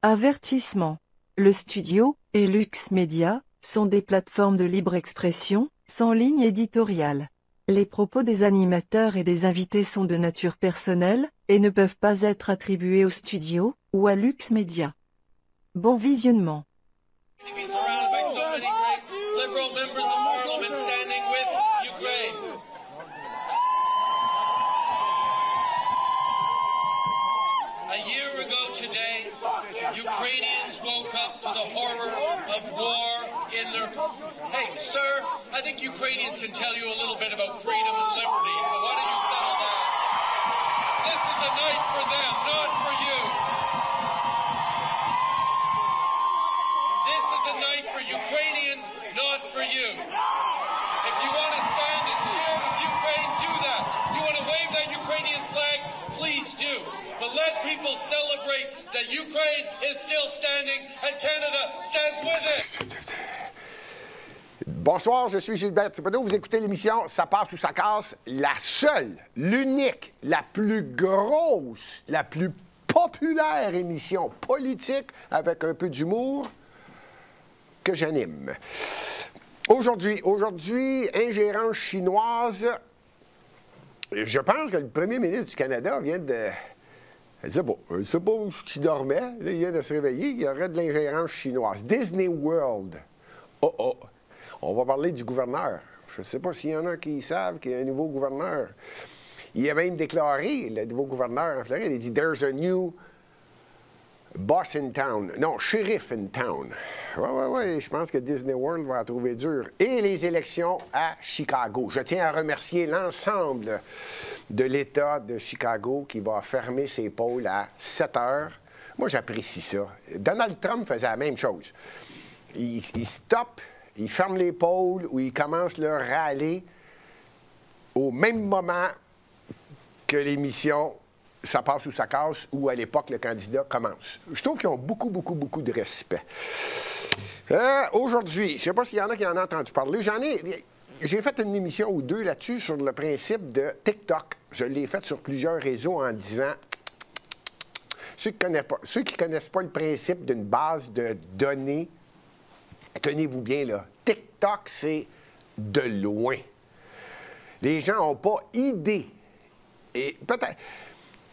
Avertissement. Le Studio et Lux Media sont des plateformes de libre expression, sans ligne éditoriale. Les propos des animateurs et des invités sont de nature personnelle, et ne peuvent pas être attribués au Studio ou à Lux Media. Bon visionnement. Ukrainians woke up to the horror of war in their... Hey, sir, I think Ukrainians can tell you a little bit about freedom and liberty, so why don't you settle down? This is a night for them, not for you. This is a night for Ukrainians, not for you. If you want to stand and cheer with Ukraine, do that. You want to wave that Ukrainian flag, please do. But let people celebrate that Ukraine is still standing and Canada stands with it. Bonsoir, je suis Gilbert Thibodeau. Vous écoutez l'émission Ça passe ou ça casse, la seule, l'unique, la plus grosse, la plus populaire émission politique avec un peu d'humour que j'anime. Aujourd'hui, ingérence chinoise. Je pense que le premier ministre du Canada vient de... Je ne sais pas où il dormait. Là, il vient de se réveiller. Il y aurait de l'ingérence chinoise. Disney World. On va parler du gouverneur. Je ne sais pas s'il y en a qui savent qu'il y a un nouveau gouverneur. Il a même déclaré, le nouveau gouverneur en Floride, il dit « There's a new boss in town ». Non, sheriff in town. Oui, je pense que Disney World va la trouver dur. Et les élections à Chicago. Je tiens à remercier l'ensemble de l'État de Chicago qui va fermer ses pôles à 7 heures. Moi, j'apprécie ça. Donald Trump faisait la même chose. Il stoppe, il ferme les pôles ou il commence le rallye au même moment que l'émission Ça passe ou ça casse, où à l'époque, le candidat commence. Je trouve qu'ils ont beaucoup de respect. Aujourd'hui, je ne sais pas s'il y en a qui en ont entendu parler. J'ai fait une émission ou deux là-dessus sur le principe de TikTok. Je l'ai fait sur plusieurs réseaux en disant... Ceux qui ne connaissent pas le principe d'une base de données, tenez-vous bien là, TikTok, c'est de loin. Les gens n'ont pas idée. Et peut-être...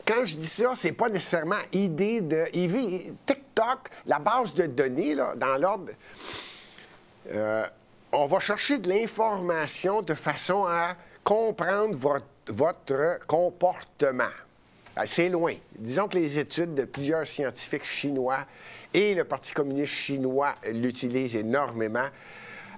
Quand je dis ça, c'est pas nécessairement idée de... TikTok, la base de données, là, dans l'ordre... on va chercher de l'information de façon à comprendre votre comportement. C'est loin. Disons que les études de plusieurs scientifiques chinois et le Parti communiste chinois l'utilisent énormément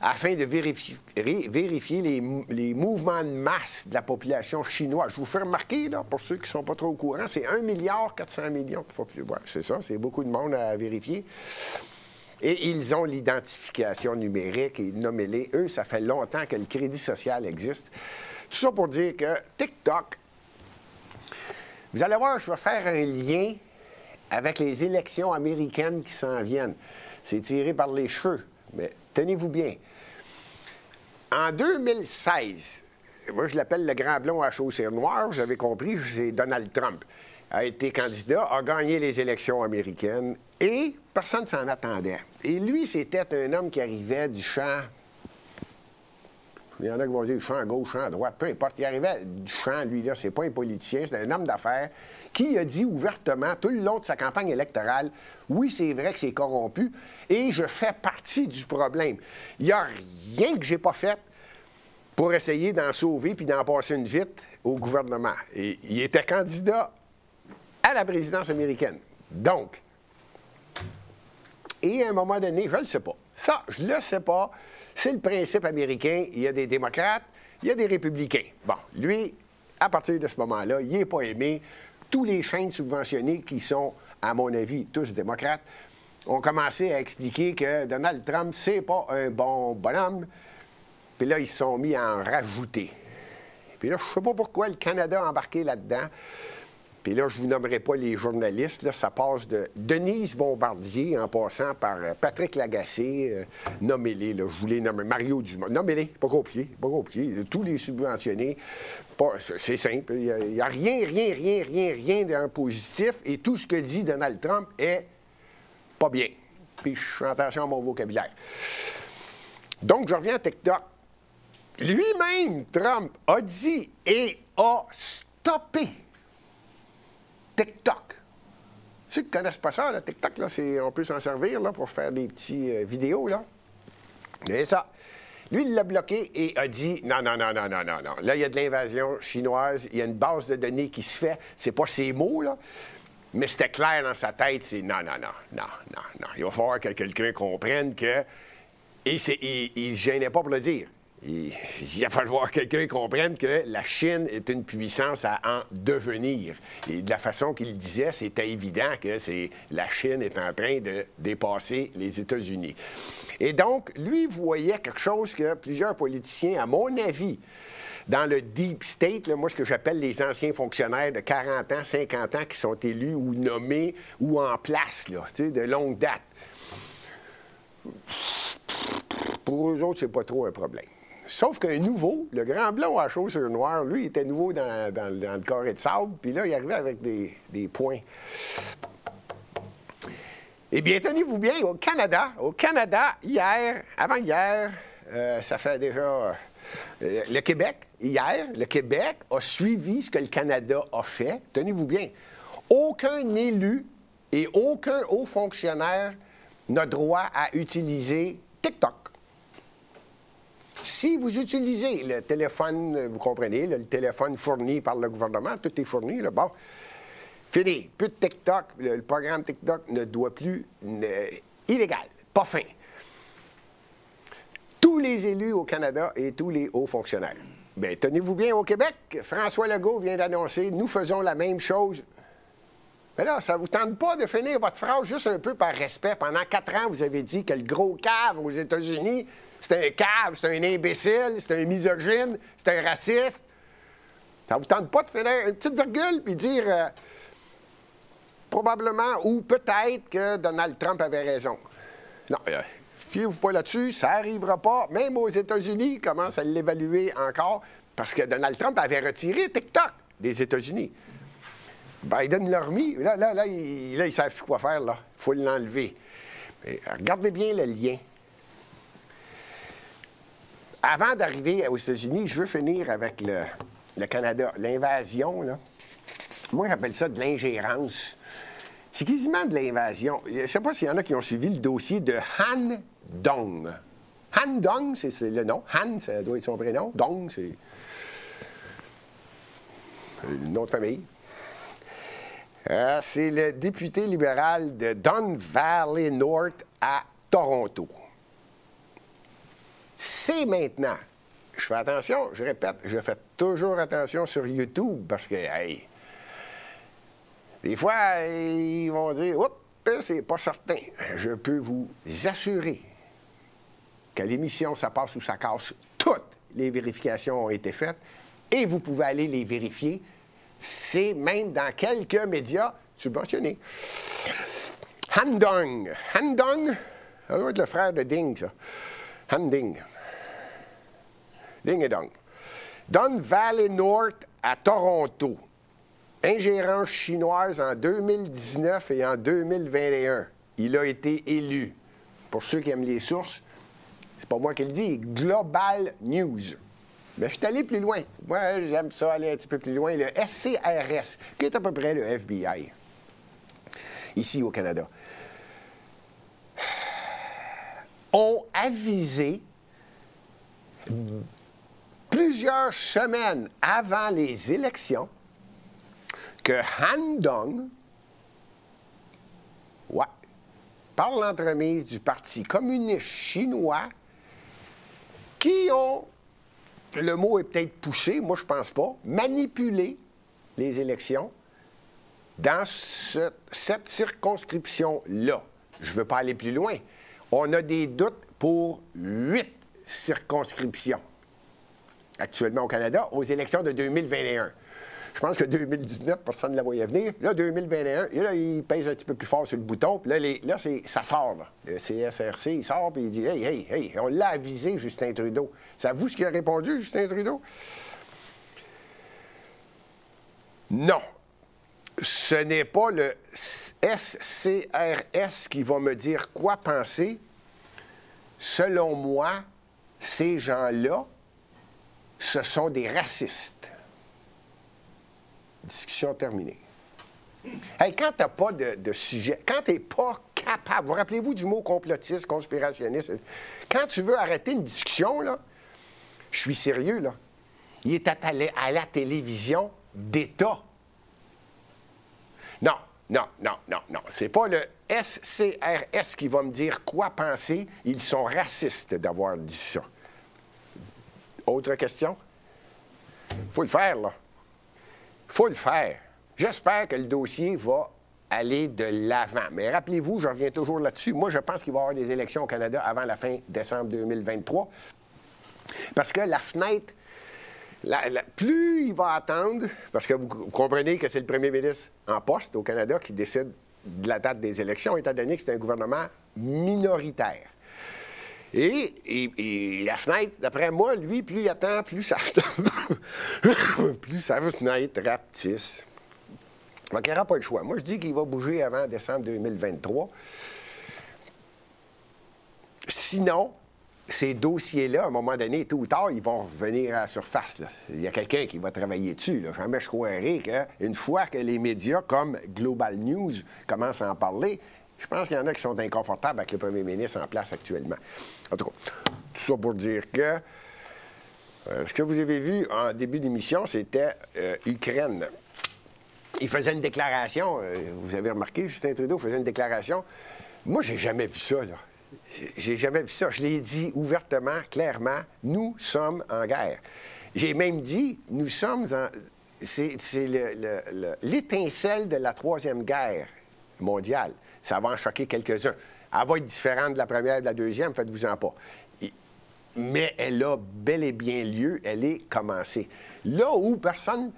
afin de vérifier les mouvements de masse de la population chinoise. Je vous fais remarquer, là, pour ceux qui ne sont pas trop au courant, c'est 1,4 milliard, pas plus. Ouais, c'est ça, c'est beaucoup de monde à vérifier. Et ils ont l'identification numérique, et nommez-les. Eux, ça fait longtemps que le crédit social existe. Tout ça pour dire que TikTok, vous allez voir, je vais faire un lien avec les élections américaines qui s'en viennent. C'est tiré par les cheveux, mais tenez-vous bien. En 2016, moi je l'appelle le grand blond à chaussures noires, vous avez compris, c'est Donald Trump. A été candidat, a gagné les élections américaines et personne ne s'en attendait. Et lui, c'était un homme qui arrivait du champ... Il y en a qui vont dire champ à gauche, champ à droite, peu importe. Il arrivait du champ, lui, là, c'est pas un politicien, c'est un homme d'affaires qui a dit ouvertement, tout le long de sa campagne électorale, oui, c'est vrai que c'est corrompu et je fais partie du problème. Il n'y a rien que j'ai pas fait pour essayer d'en sauver puis d'en passer une vite au gouvernement. Et il était candidat à la présidence américaine. Donc, et à un moment donné, je ne le sais pas. Ça, je ne le sais pas. C'est le principe américain. Il y a des démocrates, il y a des républicains. Bon, lui, à partir de ce moment-là, il n'est pas aimé. Tous les chaînes subventionnées qui sont, à mon avis, tous démocrates, ont commencé à expliquer que Donald Trump, c'est pas un bon bonhomme. Puis là, ils se sont mis à en rajouter. Puis là, je ne sais pas pourquoi le Canada a embarqué là-dedans. Puis là, je ne vous nommerai pas les journalistes. Là, ça passe de Denise Bombardier, en passant par Patrick Lagacé, nommez-les, là, je vous les nomme, Mario Dumont, nommez-les, pas compliqué, tous les subventionnés, c'est simple, il n'y a rien d'un positif, et tout ce que dit Donald Trump est pas bien. Puis je fais attention à mon vocabulaire. Donc, je reviens à TikTok. Lui-même, Trump, a dit et a stoppé TikTok. Ceux qui ne connaissent pas ça, là, TikTok, là, on peut s'en servir là, pour faire des petits vidéos. Là. Et ça. Lui, il l'a bloqué et a dit non. Là, il y a de l'invasion chinoise, il y a une base de données qui se fait. C'est pas ses mots, là, mais c'était clair dans sa tête, c'est non. Il va falloir que quelqu'un comprenne que. Et il ne se gênait pas pour le dire. Il va falloir que quelqu'un comprenne que la Chine est une puissance à en devenir. Et de la façon qu'il disait, c'était évident que la Chine est en train de dépasser les États-Unis. Et donc, lui voyait quelque chose que plusieurs politiciens, à mon avis, dans le deep state, là, moi, ce que j'appelle les anciens fonctionnaires de 40 ans, 50 ans qui sont élus ou nommés ou en place, là, de longue date. Pour eux autres, c'est pas trop un problème. Sauf qu'un nouveau, le grand blond à chaussures noires, lui, il était nouveau dans le carré de sable, puis là, il arrivait avec des points. Eh bien, tenez-vous bien, au Canada, avant-hier, ça fait déjà... le Québec a suivi ce que le Canada a fait. Tenez-vous bien, aucun élu et aucun haut fonctionnaire n'a droit à utiliser TikTok. Si vous utilisez le téléphone, vous comprenez, le téléphone fourni par le gouvernement, tout est fourni, là, bon, fini. Plus de TikTok, le programme TikTok ne doit plus... illégal, pas fin. Tous les élus au Canada et tous les hauts fonctionnaires. Bien, tenez-vous bien au Québec, François Legault vient d'annoncer, nous faisons la même chose. Mais là, ça ne vous tente pas de finir votre phrase juste un peu par respect. Pendant 4 ans, vous avez dit que le gros cave aux États-Unis, c'est un cave, c'est un imbécile, c'est un misogyne, c'est un raciste. Ça ne vous tente pas de finir une petite virgule puis dire probablement ou peut-être que Donald Trump avait raison. Non, fiez-vous pas là-dessus, ça n'arrivera pas. Même aux États-Unis, ils commencent à l'évaluer encore parce que Donald Trump avait retiré TikTok des États-Unis. Biden l'a remis. Là, ils ne savent plus quoi faire, là. Il faut l'enlever. Mais regardez bien le lien. Avant d'arriver aux États-Unis, je veux finir avec le Canada. L'invasion, là. Moi, j'appelle ça de l'ingérence. C'est quasiment de l'invasion. Je ne sais pas s'il y en a qui ont suivi le dossier de Han Dong. Han Dong, c'est le nom. Han, ça doit être son prénom. Dong, c'est le nom de famille. C'est le député libéral de Don Valley North à Toronto. C'est maintenant. Je fais attention, je répète, je fais toujours attention sur YouTube parce que, hey, des fois, ils vont dire, oups, c'est pas certain. Je peux vous assurer qu'à l'émission Ça passe ou ça casse, toutes les vérifications ont été faites et vous pouvez aller les vérifier. C'est même dans quelques médias subventionnés. Han Dong. Han Dong, ça doit être le frère de Ding, ça. Han Ding. Ding et Dong. Don Valley North à Toronto. Ingérence chinoise en 2019 et en 2021. Il a été élu. Pour ceux qui aiment les sources, c'est pas moi qui le dis, Global News. Mais je suis allé plus loin. Moi, j'aime ça, aller un petit peu plus loin. Le SCRS, qui est à peu près le FBI, ici au Canada, ont avisé plusieurs semaines avant les élections que Han Dong, par l'entremise du Parti communiste chinois, qui ont, le mot est peut-être poussé, moi je pense pas, manipulé les élections dans cette circonscription-là. Je ne veux pas aller plus loin. On a des doutes pour 8 circonscriptions actuellement au Canada aux élections de 2021. Je pense que 2019, personne ne la voyait venir. Là, 2021, là, il pèse un petit peu plus fort sur le bouton. Puis là, ça sort. Là. Le CSRC, il sort puis il dit « Hey, on l'a avisé, Justin Trudeau. » Savez-vous ce qu'il a répondu, Justin Trudeau? Non. Ce n'est pas le SCRS qui va me dire quoi penser. Selon moi, ces gens-là, ce sont des racistes. Discussion terminée. Hey, quand tu n'as pas de sujet, quand tu n'es pas capable, vous rappelez-vous du mot complotiste, conspirationniste, quand tu veux arrêter une discussion, là, je suis sérieux, là, il est à la télévision d'État. Non, non, non, non, non. C'est pas le SCRS qui va me dire quoi penser. Ils sont racistes d'avoir dit ça. Autre question? Faut le faire, là. Faut le faire. J'espère que le dossier va aller de l'avant. Mais rappelez-vous, je reviens toujours là-dessus. Moi, je pense qu'il va y avoir des élections au Canada avant la fin décembre 2023. Parce que la fenêtre, plus il va attendre, parce que vous comprenez que c'est le premier ministre en poste au Canada qui décide de la date des élections, étant donné que c'est un gouvernement minoritaire. Et la fenêtre, d'après moi, lui, plus il attend, plus ça plus sa fenêtre rapetisse. Donc, il n'y aura pas le choix. Moi, je dis qu'il va bouger avant décembre 2023. Sinon, ces dossiers-là, à un moment donné, tôt ou tard, ils vont revenir à la surface, là. Il y a quelqu'un qui va travailler dessus, là. Jamais je croirais qu'une fois que les médias comme Global News commencent à en parler, je pense qu'il y en a qui sont inconfortables avec le premier ministre en place actuellement. En tout cas, tout ça pour dire que ce que vous avez vu en début d'émission, c'était Ukraine. Il faisait une déclaration, vous avez remarqué, Justin Trudeau faisait une déclaration. Moi, j'ai jamais vu ça, là. J'ai jamais vu ça. Je l'ai dit ouvertement, clairement, nous sommes en guerre. J'ai même dit, nous sommes en... C'est l'étincelle de la Troisième Guerre mondiale. Ça va en choquer quelques-uns. Elle va être différente de la première et de la deuxième, faites-vous-en pas. Mais elle a bel et bien lieu, elle est commencée. Là où personne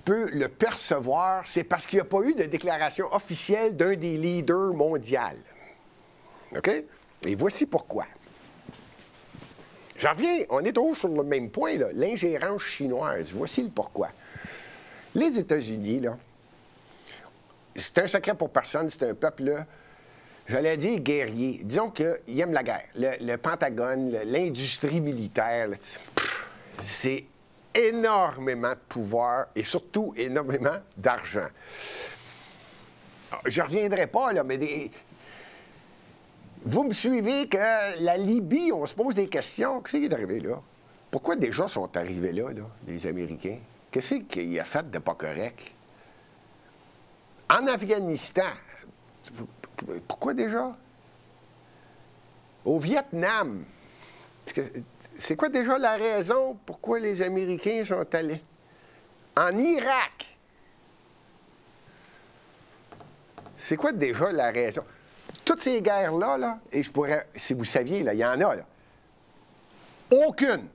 peut le percevoir, c'est parce qu'il n'y a pas eu de déclaration officielle d'un des leaders mondiaux. OK? Et voici pourquoi. J'en reviens, on est toujours sur le même point, là, l'ingérence chinoise. Voici le pourquoi. Les États-Unis, là, c'est un secret pour personne, c'est un peuple, là, j'allais dire guerrier. Disons qu'ils aiment la guerre. Le Pentagone, l'industrie militaire, là, c'est énormément de pouvoir et surtout énormément d'argent. Je ne reviendrai pas, là, mais vous me suivez que la Libye, on se pose des questions. Qu'est-ce qui est arrivé là? Pourquoi déjà sont arrivés là, les Américains? Qu'est-ce qu'il a fait de pas correct? En Afghanistan, pourquoi déjà? Au Vietnam, c'est quoi déjà la raison pourquoi les Américains sont allés? En Irak, c'est quoi déjà la raison? Toutes ces guerres-là, là, et je pourrais, si vous saviez, là, il y en a, là, aucune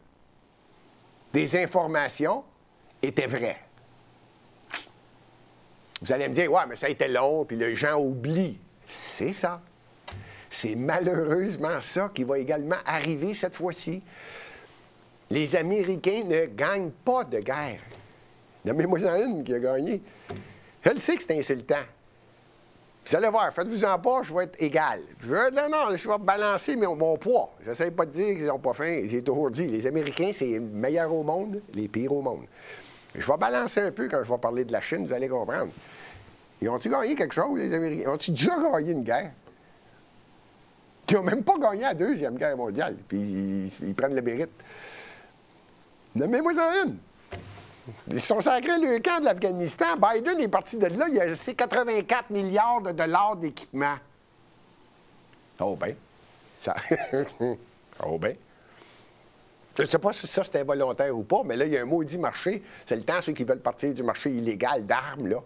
des informations était vraie. Vous allez me dire, ouais, mais ça a été long, puis les gens oublient. C'est ça. C'est malheureusement ça qui va également arriver cette fois-ci. Les Américains ne gagnent pas de guerre. Nommez-moi-en une qui a gagné. Je le sais que c'est insultant. Vous allez voir, faites-vous-en pas, je vais être égal. Non, je vais balancer mon poids. Je n'essaie pas de dire qu'ils n'ont pas faim. J'ai toujours dit, les Américains, c'est les meilleurs au monde, les pires au monde. Je vais balancer un peu quand je vais parler de la Chine, vous allez comprendre. Ils ont-ils gagné quelque chose, les Américains? Ont-ils déjà gagné une guerre? Ils n'ont même pas gagné la Deuxième Guerre mondiale, puis ils prennent le mérite. Nommez-moi-en une. Ils sont sacrés le camp de l'Afghanistan. Biden est parti de là, il a laissé 84 milliards de dollars d'équipement. Oh ben. Ça... oh ben. Je ne sais pas si ça c'était volontaire ou pas, mais là, il y a un maudit marché. C'est le temps, ceux qui veulent partir du marché illégal d'armes, là.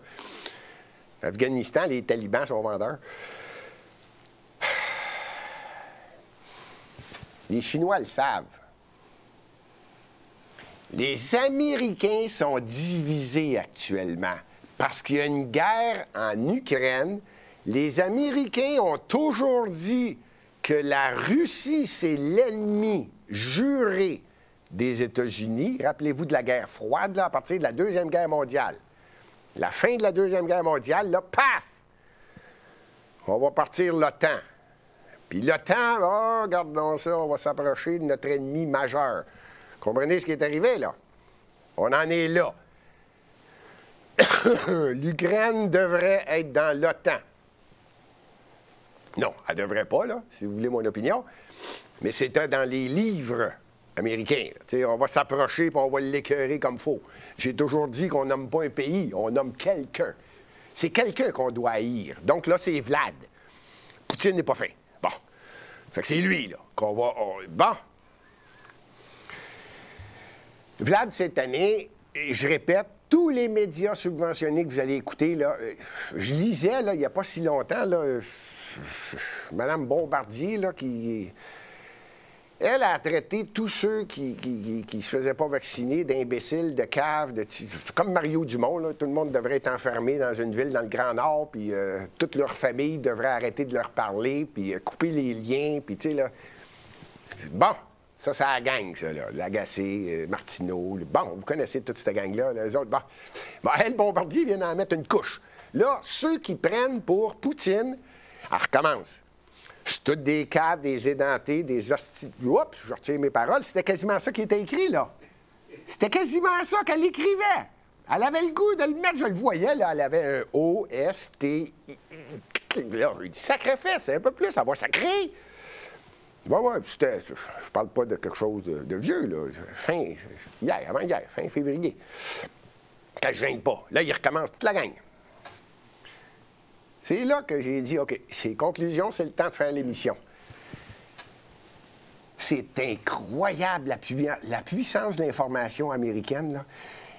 Afghanistan, les talibans sont vendeurs. Les Chinois le savent. Les Américains sont divisés actuellement parce qu'il y a une guerre en Ukraine. Les Américains ont toujours dit que la Russie, c'est l'ennemi juré des États-Unis. Rappelez-vous de la guerre froide, là, à partir de la Deuxième Guerre mondiale. la fin de la Deuxième Guerre mondiale, là, paf! On va partir l'OTAN. Puis l'OTAN, oh, regardons ça, on va s'approcher de notre ennemi majeur. Comprenez ce qui est arrivé, là? On en est là. L'Ukraine devrait être dans l'OTAN. Non, elle ne devrait pas, là, si vous voulez mon opinion. Mais c'était dans les livres américains. On va s'approcher et on va l'écœurer comme il faut. J'ai toujours dit qu'on nomme pas un pays, on nomme quelqu'un. C'est quelqu'un qu'on doit haïr. Donc là, c'est Vlad. Poutine n'est pas fin. Bon. Fait que c'est lui, là, qu'on va... Bon. Vlad, cette année, je répète, tous les médias subventionnés que vous allez écouter, là, je lisais, là, il n'y a pas si longtemps, là, Mme Bombardier, là, qui... Elle a traité tous ceux qui ne se faisaient pas vacciner d'imbéciles, de caves, comme Mario Dumont, là, tout le monde devrait être enfermé dans une ville dans le Grand Nord, puis toute leur famille devrait arrêter de leur parler, puis couper les liens, puis tu sais, là... Bon, ça, c'est la gang, ça, là. Lagacé, Martineau, bon, vous connaissez toute cette gang-là, les autres, bon. Bon, elle, Bombardier, vient d'en mettre une couche. Là, ceux qui prennent pour Poutine, elle recommence. C'est toutes des caves, des édentés, des hosties... Oups, je retire mes paroles. C'était quasiment ça qui était écrit, là. C'était quasiment ça qu'elle écrivait. Elle avait le goût de le mettre, je le voyais, là. Elle avait un O-S-T... Là, je lui dis, sacrifice, un peu plus, ça va sacrer. Bon, ouais, c'était... Je parle pas de quelque chose de vieux, là. Avant-hier, fin février. Quand je gêne pas. Là, il recommence toute la gang. C'est là que j'ai dit, OK, c'est conclusion, c'est le temps de faire l'émission. C'est incroyable, la puissance de l'information américaine, là.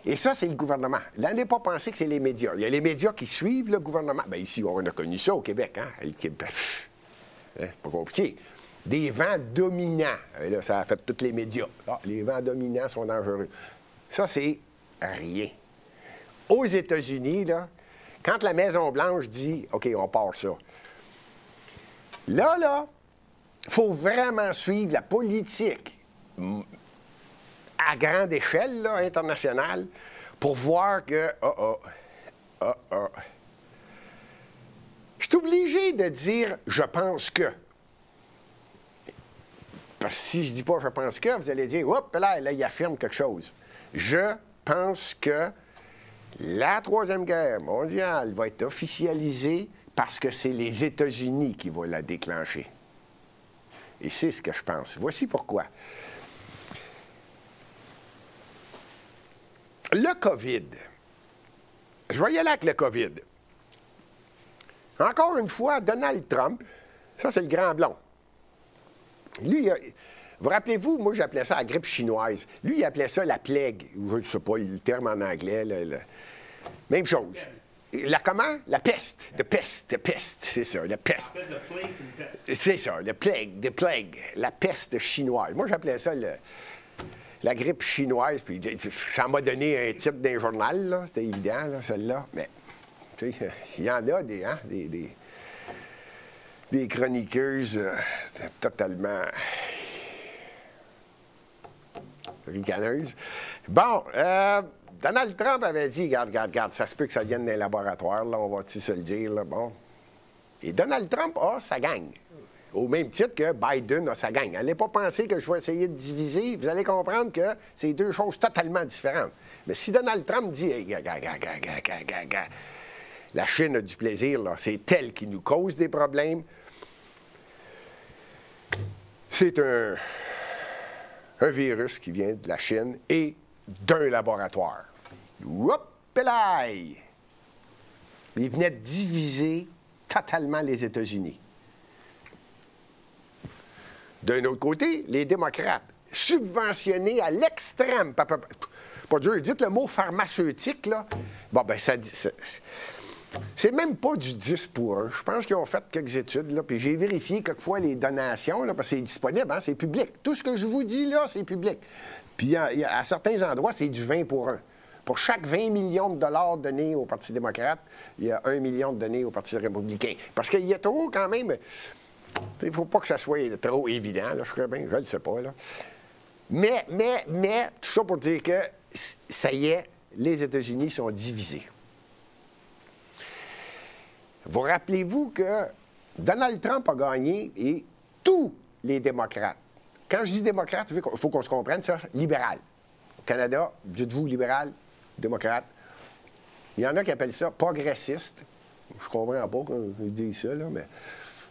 Et ça, c'est le gouvernement. Là, n'avez pas pensé que c'est les médias. Il y a les médias qui suivent le gouvernement. Bien, ici, on a connu ça au Québec, hein? C'est pas compliqué. Des vents dominants. Et là, ça a fait tous les médias. Ah, les vents dominants sont dangereux. Ça, c'est rien. Aux États-Unis, là, quand la Maison-Blanche dit « OK, on part ça », là, il faut vraiment suivre la politique à grande échelle, là, internationale, pour voir que je suis obligé de dire « je pense que ». Parce que si je ne dis pas « je pense que », vous allez dire « hop, là, il affirme quelque chose ». Je pense que la Troisième Guerre mondiale va être officialisée parce que c'est les États-Unis qui vont la déclencher. Et c'est ce que je pense. Voici pourquoi. Le COVID. Je vais y aller avec le COVID. Encore une fois, Donald Trump, ça c'est le grand blond. Lui, vous rappelez-vous, moi j'appelais ça la grippe chinoise. Lui, il appelait ça la plague. Je ne sais pas le terme en anglais. Même chose. Comment? La peste. De peste, c'est ça, la peste. En fait, le plague, c'est une peste. C'est ça, le plague, la peste chinoise. Moi, j'appelais ça la grippe chinoise, puis ça m'a donné un titre d'un journal, là. C'était évident, là, celle-là. Mais, tu sais, il y en a des chroniqueuses totalement ricaneuses. Bon, Donald Trump avait dit, regarde, ça se peut que ça vienne d'un laboratoire, là, on va-tu se le dire, là, bon. Et Donald Trump a sa gang, au même titre que Biden a sa gang. N'allez pas penser que je vais essayer de diviser, vous allez comprendre que c'est deux choses totalement différentes. Mais si Donald Trump dit, hey, la Chine a du plaisir, là, c'est elle qui nous cause des problèmes, c'est un virus qui vient de la Chine et d'un laboratoire. Whoop-elaï! Il venait de diviser totalement les États-Unis. D'un autre côté, les démocrates, subventionnés à l'extrême, pas dur, dites le mot pharmaceutique, là. Bon, ben, c'est même pas du 10 pour 1. Je pense qu'ils ont fait quelques études, là, puis j'ai vérifié quelquefois les donations, là, parce que c'est disponible, hein, c'est public. Tout ce que je vous dis, là, c'est public. Puis à certains endroits, c'est du 20 pour 1. Pour chaque 20 millions de dollars donnés au Parti démocrate, il y a 1 million donnés au Parti républicain. Parce qu'il y a trop, quand même... Il ne faut pas que ça soit trop évident, là, je ne le sais pas, là. Mais, tout ça pour dire que, ça y est, les États-Unis sont divisés. Vous rappelez-vous que Donald Trump a gagné et tous les démocrates, quand je dis démocrate, il faut qu'on se comprenne ça, libéral. Au Canada, dites-vous libéral, démocrate. Il y en a qui appellent ça progressiste. Je comprends pas quand ils disent ça, là, mais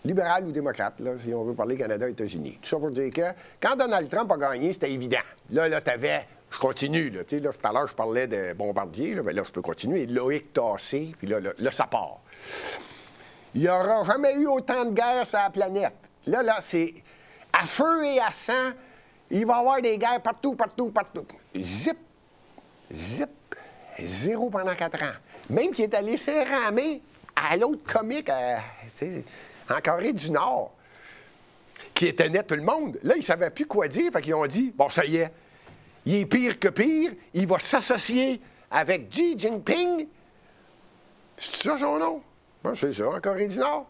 libéral ou démocrate, là, si on veut parler Canada-États-Unis. Tout ça pour dire que quand Donald Trump a gagné, c'était évident. Là, tu avais, je continue, là, tu sais, là, tout à l'heure, je parlais de Bombardier, là, mais là, je peux continuer. Loïc Tassé, puis là, ça part. Il n'y aura jamais eu autant de guerres sur la planète. Là, c'est à feu et à sang. Il va y avoir des guerres partout. Zip, zéro pendant 4 ans. Même qu'il est allé s'éramer à l'autre comique, en Corée du Nord, qui étonnait tout le monde. Là, ils ne savaient plus quoi dire, fait qu'ils ont dit, bon, ça y est, il est pire que pire, il va s'associer avec Xi Jinping. C'est ça son nom? Bon, c'est ça, en Corée du Nord.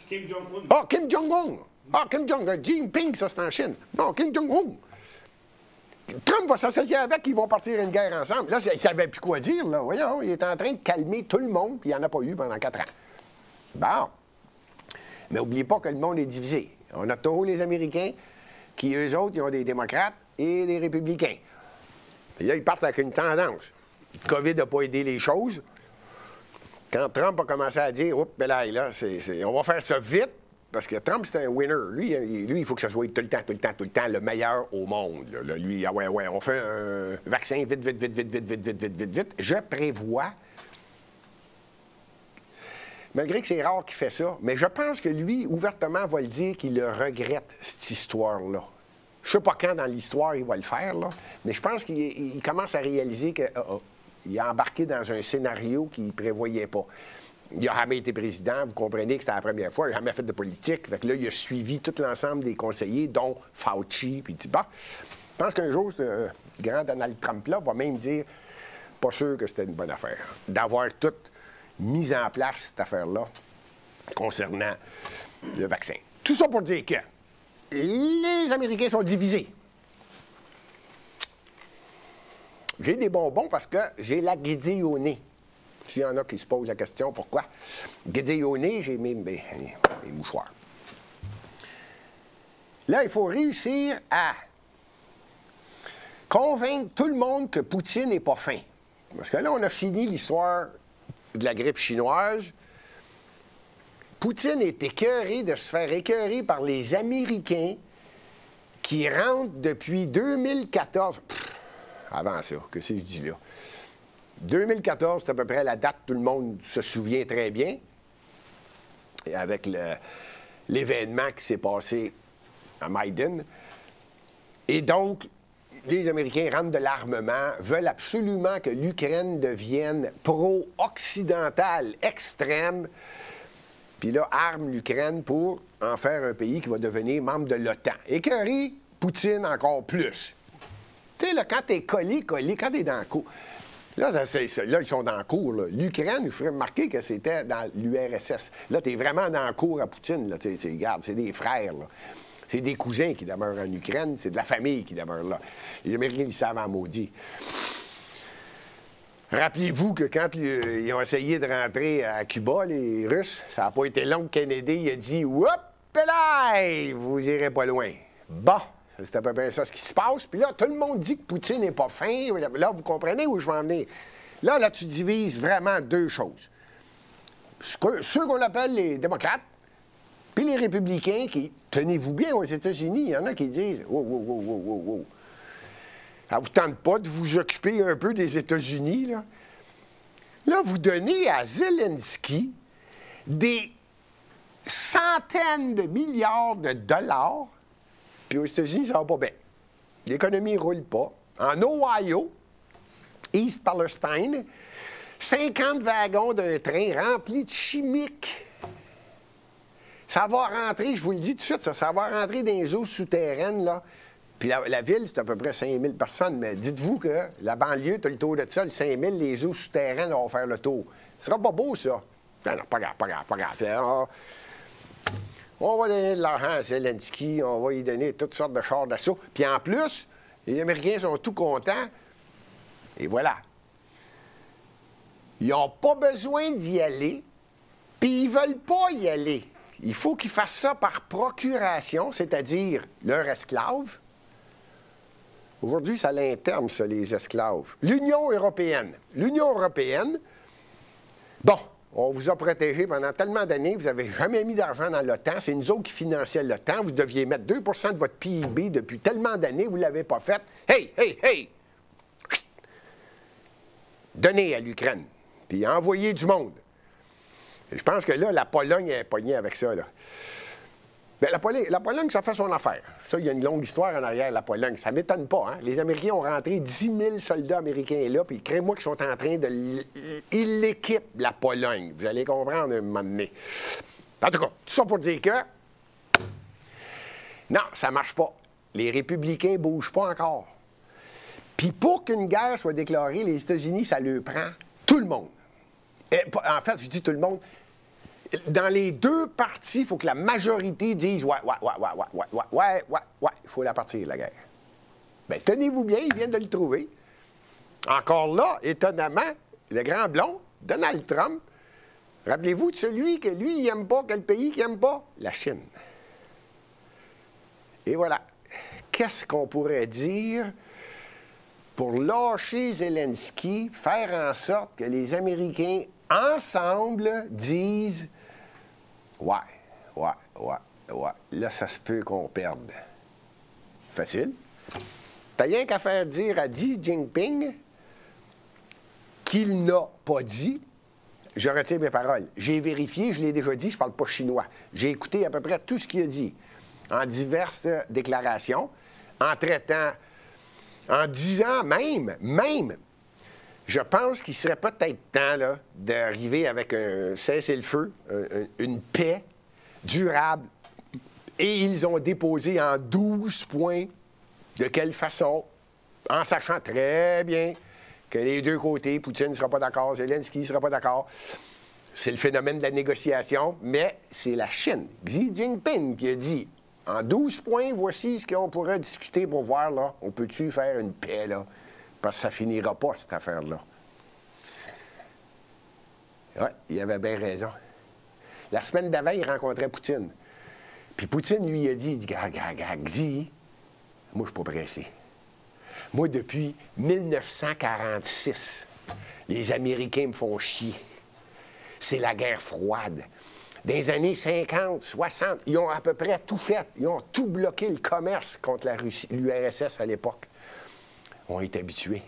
Kim Jong-un. Ah, Kim Jong-un. Ah, Kim Jong-un. Xi Jinping, ça, c'est en Chine. Non, Kim Jong-un. Trump va s'associer avec, ils vont partir une guerre ensemble. Là, il ne savait plus quoi dire, là. Voyons, il est en train de calmer tout le monde, puis il n'y en a pas eu pendant 4 ans. Bon. Mais n'oubliez pas que le monde est divisé. On a toujours les Américains, qui, eux autres, ils ont des démocrates et des républicains. Et là, ils partent avec une tendance. Le COVID n'a pas aidé les choses. Quand Trump a commencé à dire, oups, là, on va faire ça vite, parce que Trump, c'est un winner. Lui, il faut que ça soit tout le temps, le meilleur au monde. Là. Lui, ah ouais, on fait un vaccin vite. Je prévois, malgré que c'est rare qu'il fait ça, mais je pense que lui, ouvertement, va le dire qu'il le regrette, cette histoire-là. Je ne sais pas quand dans l'histoire il va le faire, là, mais je pense qu'il commence à réaliser qu'il a embarqué dans un scénario qu'il ne prévoyait pas. Il n'a jamais été président, vous comprenez que c'était la première fois, il n'a jamais fait de politique. Fait que là, il a suivi tout l'ensemble des conseillers, dont Fauci, puis bah, je pense qu'un jour, ce grand Donald Trump-là va même dire, pas sûr que c'était une bonne affaire, d'avoir tout mis en place, cette affaire-là, concernant le vaccin. Tout ça pour dire que les Américains sont divisés. J'ai des bonbons parce que j'ai la guédille au nez. S'il y en a qui se posent la question, pourquoi? Guédille au nez, j'ai mes mouchoirs. Là, il faut réussir à convaincre tout le monde que Poutine n'est pas fin. Parce que là, on a fini l'histoire de la grippe chinoise. Poutine est écœuré de se faire écœurer par les Américains qui rentrent depuis 2014. Avant ça, que c'est que je dis là? 2014, c'est à peu près la date, tout le monde se souvient très bien, et avec l'événement qui s'est passé à Maïdan. Et donc, les Américains rentrent de l'armement, veulent absolument que l'Ukraine devienne pro-occidentale extrême, puis là, arment l'Ukraine pour en faire un pays qui va devenir membre de l'OTAN. Écœuré, Poutine encore plus. Tu sais, là, quand t'es collé, quand t'es dans le cours... Là, ils sont dans le cours. L'Ukraine, je ferais remarquer que c'était dans l'URSS. Là, t'es vraiment dans le cours à Poutine. Là. Regarde, c'est des frères. Là. C'est des cousins qui demeurent en Ukraine. C'est de la famille qui demeure là. Les Américains, ils savent en maudit. Rappelez-vous que quand ils ont essayé de rentrer à Cuba, les Russes, ça n'a pas été long que Kennedy il a dit « Hop, là, vous irez pas loin. » Bon. C'est à peu près ça ce qui se passe. Puis là, tout le monde dit que Poutine n'est pas fin. Là, vous comprenez où je vais en venir. Là, tu divises vraiment deux choses. Ceux qu'on appelle les démocrates, puis les républicains qui, tenez-vous bien, aux États-Unis, il y en a qui disent « Wow. Ça ne vous tente pas de vous occuper un peu des États-Unis, là? » Là, vous donnez à Zelensky des centaines de milliards de dollars. Puis aux États-Unis, ça va pas bien. L'économie ne roule pas. En Ohio, East Palestine, 50 wagons d'un train remplis de chimiques. Ça va rentrer, je vous le dis tout de suite, ça va rentrer dans les eaux souterraines, là. Puis la ville, c'est à peu près 5000 personnes, mais dites-vous que la banlieue, tu as le tour de ça, le 5000, les eaux souterraines vont faire le tour. Ce sera pas beau, ça. Non, pas grave. On va donner de l'argent à Zelensky, on va lui donner toutes sortes de chars d'assaut. Puis en plus, les Américains sont tout contents. Et voilà. Ils n'ont pas besoin d'y aller. ne veulent pas y aller, il faut qu'ils fassent ça par procuration, c'est-à-dire leurs esclaves. Aujourd'hui, ça l'interne, ça, les esclaves. L'Union européenne. L'Union européenne, bon, on vous a protégé pendant tellement d'années, vous n'avez jamais mis d'argent dans l'OTAN, c'est nous autres qui finançaient l'OTAN, vous deviez mettre 2 de votre PIB depuis tellement d'années, vous ne l'avez pas fait. Hey, hey, hey! Donnez à l'Ukraine, puis envoyez du monde. Et je pense que là, la Pologne est pognée avec ça, là. Bien, la Pologne, ça fait son affaire. Ça, il y a une longue histoire en arrière, la Pologne. Ça ne m'étonne pas, hein? Les Américains ont rentré 10 000 soldats américains là, puis crée-moi qu'ils sont en train de... Ils l'équipent, la Pologne. Vous allez comprendre un moment donné. En tout cas, tout ça pour dire que... Non, ça ne marche pas. Les républicains ne bougent pas encore. Puis pour qu'une guerre soit déclarée, les États-Unis, ça leur prend tout le monde. Et, en fait, je dis tout le monde... Dans les deux parties, il faut que la majorité dise ouais, il faut la partir, la guerre. Bien, tenez-vous bien, ils viennent de le trouver. Encore là, étonnamment, le grand blond, Donald Trump, rappelez-vous de celui que lui, il n'aime pas, quel pays qu'il n'aime pas? La Chine. Et voilà. Qu'est-ce qu'on pourrait dire pour lâcher Zelensky, faire en sorte que les Américains, ensemble, disent ouais, là, ça se peut qu'on perde. Facile. T'as rien qu'à faire dire à Xi Jinping qu'il n'a pas dit. Je retire mes paroles. J'ai vérifié, je l'ai déjà dit, je ne parle pas chinois. J'ai écouté à peu près tout ce qu'il a dit en diverses déclarations, en traitant, en disant même, je pense qu'il serait peut-être temps là, d'arriver avec un cessez-le-feu, une paix durable. Et ils ont déposé en 12 points. De quelle façon? En sachant très bien que les deux côtés, Poutine ne sera pas d'accord, Zelensky ne sera pas d'accord. C'est le phénomène de la négociation, mais c'est la Chine, Xi Jinping, qui a dit en 12 points, voici ce qu'on pourrait discuter pour voir, là, on peut-tu faire une paix, là? Parce que ça finira pas, cette affaire-là. Oui, il avait bien raison. La semaine d'avant, il rencontrait Poutine. Puis Poutine lui a dit, Xi, moi, je suis pas pressé. Moi, depuis 1946, les Américains me font chier. C'est la guerre froide. Dans les années 50, 60, ils ont à peu près tout fait. Ils ont tout bloqué le commerce contre la Russie, l'URSS à l'époque. On est habitués.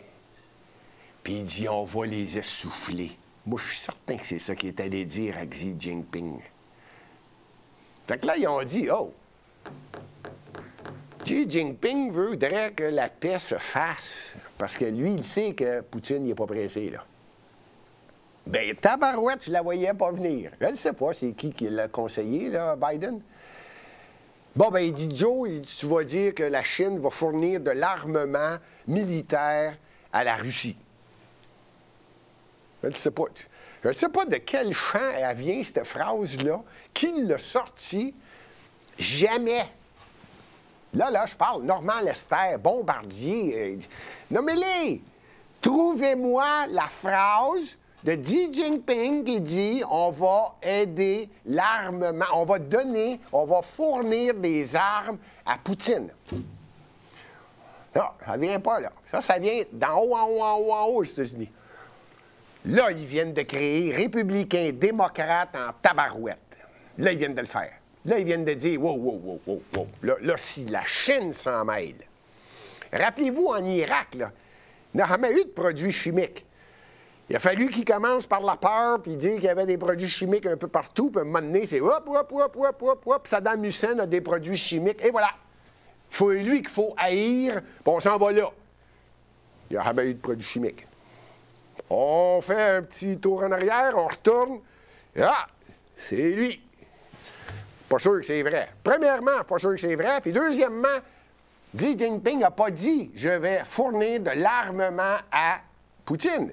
Puis il dit, on va les essouffler. Moi, je suis certain que c'est ça qu'il est allé dire à Xi Jinping. Fait que là, ils ont dit, oh, Xi Jinping voudrait que la paix se fasse, parce que lui, il sait que Poutine n'est pas pressé, là. Bien, tabarouette, tu la voyais pas venir. Je ne sais pas, c'est qui l'a conseillé, là, Biden? Bon, bien, il dit, Joe, tu vas dire que la Chine va fournir de l'armement militaire à la Russie. Je ne sais pas. Je ne sais pas de quel champ elle vient, cette phrase-là. Qui l'a sortie? Jamais. Là, je parle. Normand Lester, Bombardier. Nommez-les. Trouvez-moi la phrase de Xi Jinping qui dit on va aider l'armement, on va fournir des armes à Poutine. Non, ça ne vient pas là. Ça vient d'en haut, en haut, aux États-Unis. Là, ils viennent de créer républicains, démocrates en tabarouette. Là, ils viennent de le faire. Là, ils viennent de dire wow. Là, si la Chine s'en mêle. Rappelez-vous, en Irak, là, il n'y a jamais eu de produits chimiques. Il a fallu qu'ils commencent par la peur, puis dire qu'il y avait des produits chimiques un peu partout, puis à un moment donné, c'est hop, Saddam Hussein a des produits chimiques, et voilà. C'est lui qu'il faut haïr, puis on s'en va là. Il n'y a jamais eu de produits chimiques. On fait un petit tour en arrière, on retourne, ah, c'est lui. Pas sûr que c'est vrai. Premièrement, pas sûr que c'est vrai, puis deuxièmement, Xi Jinping n'a pas dit « je vais fournir de l'armement à Poutine ».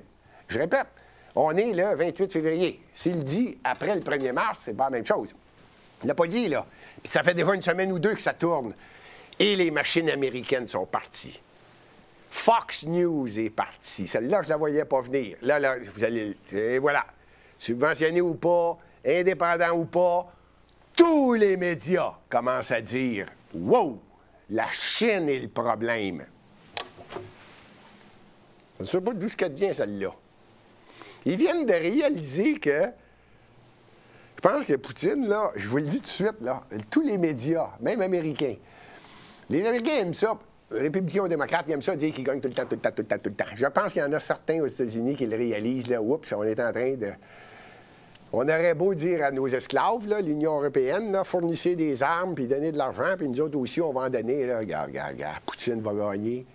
Je répète, on est le 28 février. S'il dit après le 1er mars, c'est pas la même chose. Il n'a pas dit, là. Puis ça fait déjà une semaine ou deux que ça tourne. Et les machines américaines sont parties. Fox News est parti. Celle-là, je ne la voyais pas venir. Là, vous allez... Et voilà. Subventionné ou pas, indépendants ou pas, tous les médias commencent à dire « Wow, la Chine est le problème ». Je ne sais pas d'où ce qu'elle vient, celle-là. Ils viennent de réaliser que, je pense que Poutine, là, je vous le dis tout de suite, là, tous les médias, même américains, les Américains aiment ça, les républicains ou démocrates, ils aiment ça dire qu'ils gagnent tout le temps, tout le temps, tout le temps, tout le temps. Je pense qu'il y en a certains aux États-Unis qui le réalisent, là, oups, on est en train de... On aurait beau dire à nos esclaves, là, l'Union européenne, là, fournissez des armes, puis donnez de l'argent, puis nous autres aussi, on va en donner, là, regarde, Poutine va gagner,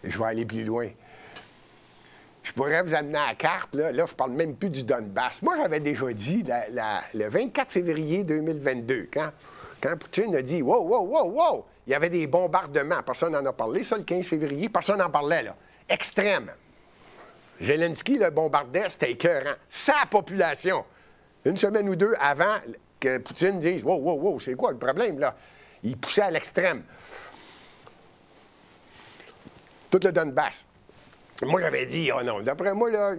et je vais aller plus loin. Je pourrais vous amener à la carte, là, je parle même plus du Donbass. Moi, j'avais déjà dit, le 24 février 2022, quand Poutine a dit « Wow, wow, wow, wow », il y avait des bombardements. Personne n'en a parlé, ça, le 15 février. Personne n'en parlait, là. Extrême. Zelensky le bombardait, c'était écœurant. Sa population. Une semaine ou deux avant que Poutine dise « Wow, wow, wow, c'est quoi le problème, là? » Il poussait à l'extrême. Tout le Donbass. Moi, j'avais dit « Oh non, d'après moi, là,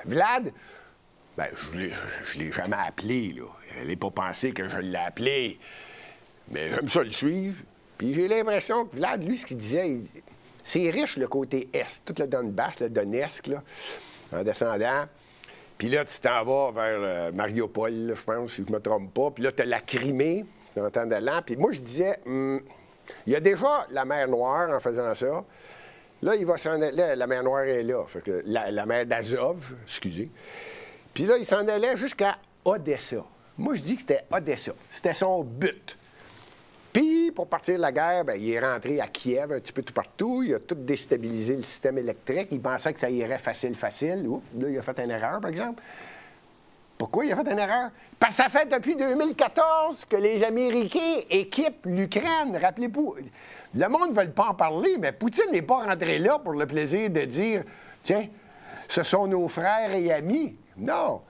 Vlad, ben, je l'ai jamais appelé, là. Elle n'est pas pensée que je l'ai appelé. Mais j'aime ça le suivre. Puis j'ai l'impression que Vlad, lui, ce qu'il disait, c'est riche le côté Est, tout le Donbass, le Donetsk, là, en descendant. Puis là, tu t'en vas vers Mariupol, là, je pense, si je ne me trompe pas. Puis là, tu as la Crimée, en t'en allant. Puis moi, je disais, il y a déjà la mer Noire en faisant ça. Là, il va s'en aller. Là, la mer Noire est là. Fait que la mer d'Azov, excusez. Puis là, il s'en allait jusqu'à Odessa. Moi, je dis que c'était Odessa. C'était son but. Puis, pour partir de la guerre, bien, il est rentré à Kiev un petit peu tout partout. Il a tout déstabilisé le système électrique. Il pensait que ça irait facile. Oups, là, il a fait une erreur, par exemple. Pourquoi il a fait une erreur? Parce que ça fait depuis 2014 que les Américains équipent l'Ukraine. Rappelez-vous, le monde ne veut pas en parler, mais Poutine n'est pas rentré là pour le plaisir de dire « Tiens, ce sont nos frères et amis. » Non.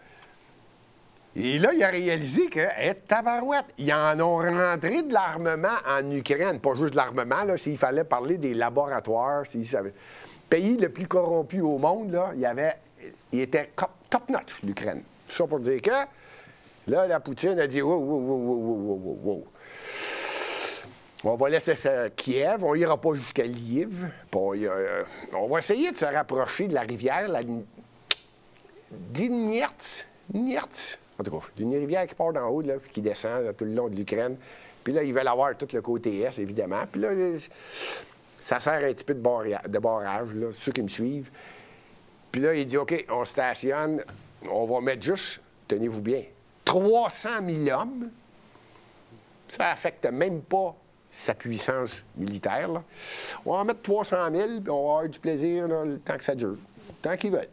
Et là, il a réalisé que, tabarouette, ils en ont rentré de l'armement en Ukraine. Pas juste de l'armement, là, s'il fallait parler des laboratoires, s'il savait. Pays le plus corrompu au monde, là, il était top-notch, l'Ukraine. Ça pour dire que, là, la Poutine a dit, wow. On va laisser ça Kiev, on n'ira pas jusqu'à Lviv. On va essayer de se rapprocher de la rivière, la Dniertz. En tout cas, d'une rivière qui part d'en haut, là, qui descend là, tout le long de l'Ukraine. Puis là, ils veulent avoir tout le côté Est, évidemment. Puis là, ça sert un petit peu de barrage, là, ceux qui me suivent. Puis là, il dit, OK, on stationne, on va mettre juste, tenez-vous bien, 300 000 hommes. Ça affecte même pas sa puissance militaire, là. On va en mettre 300 000, puis on va avoir du plaisir là, le temps que ça dure, le temps qu'ils veulent.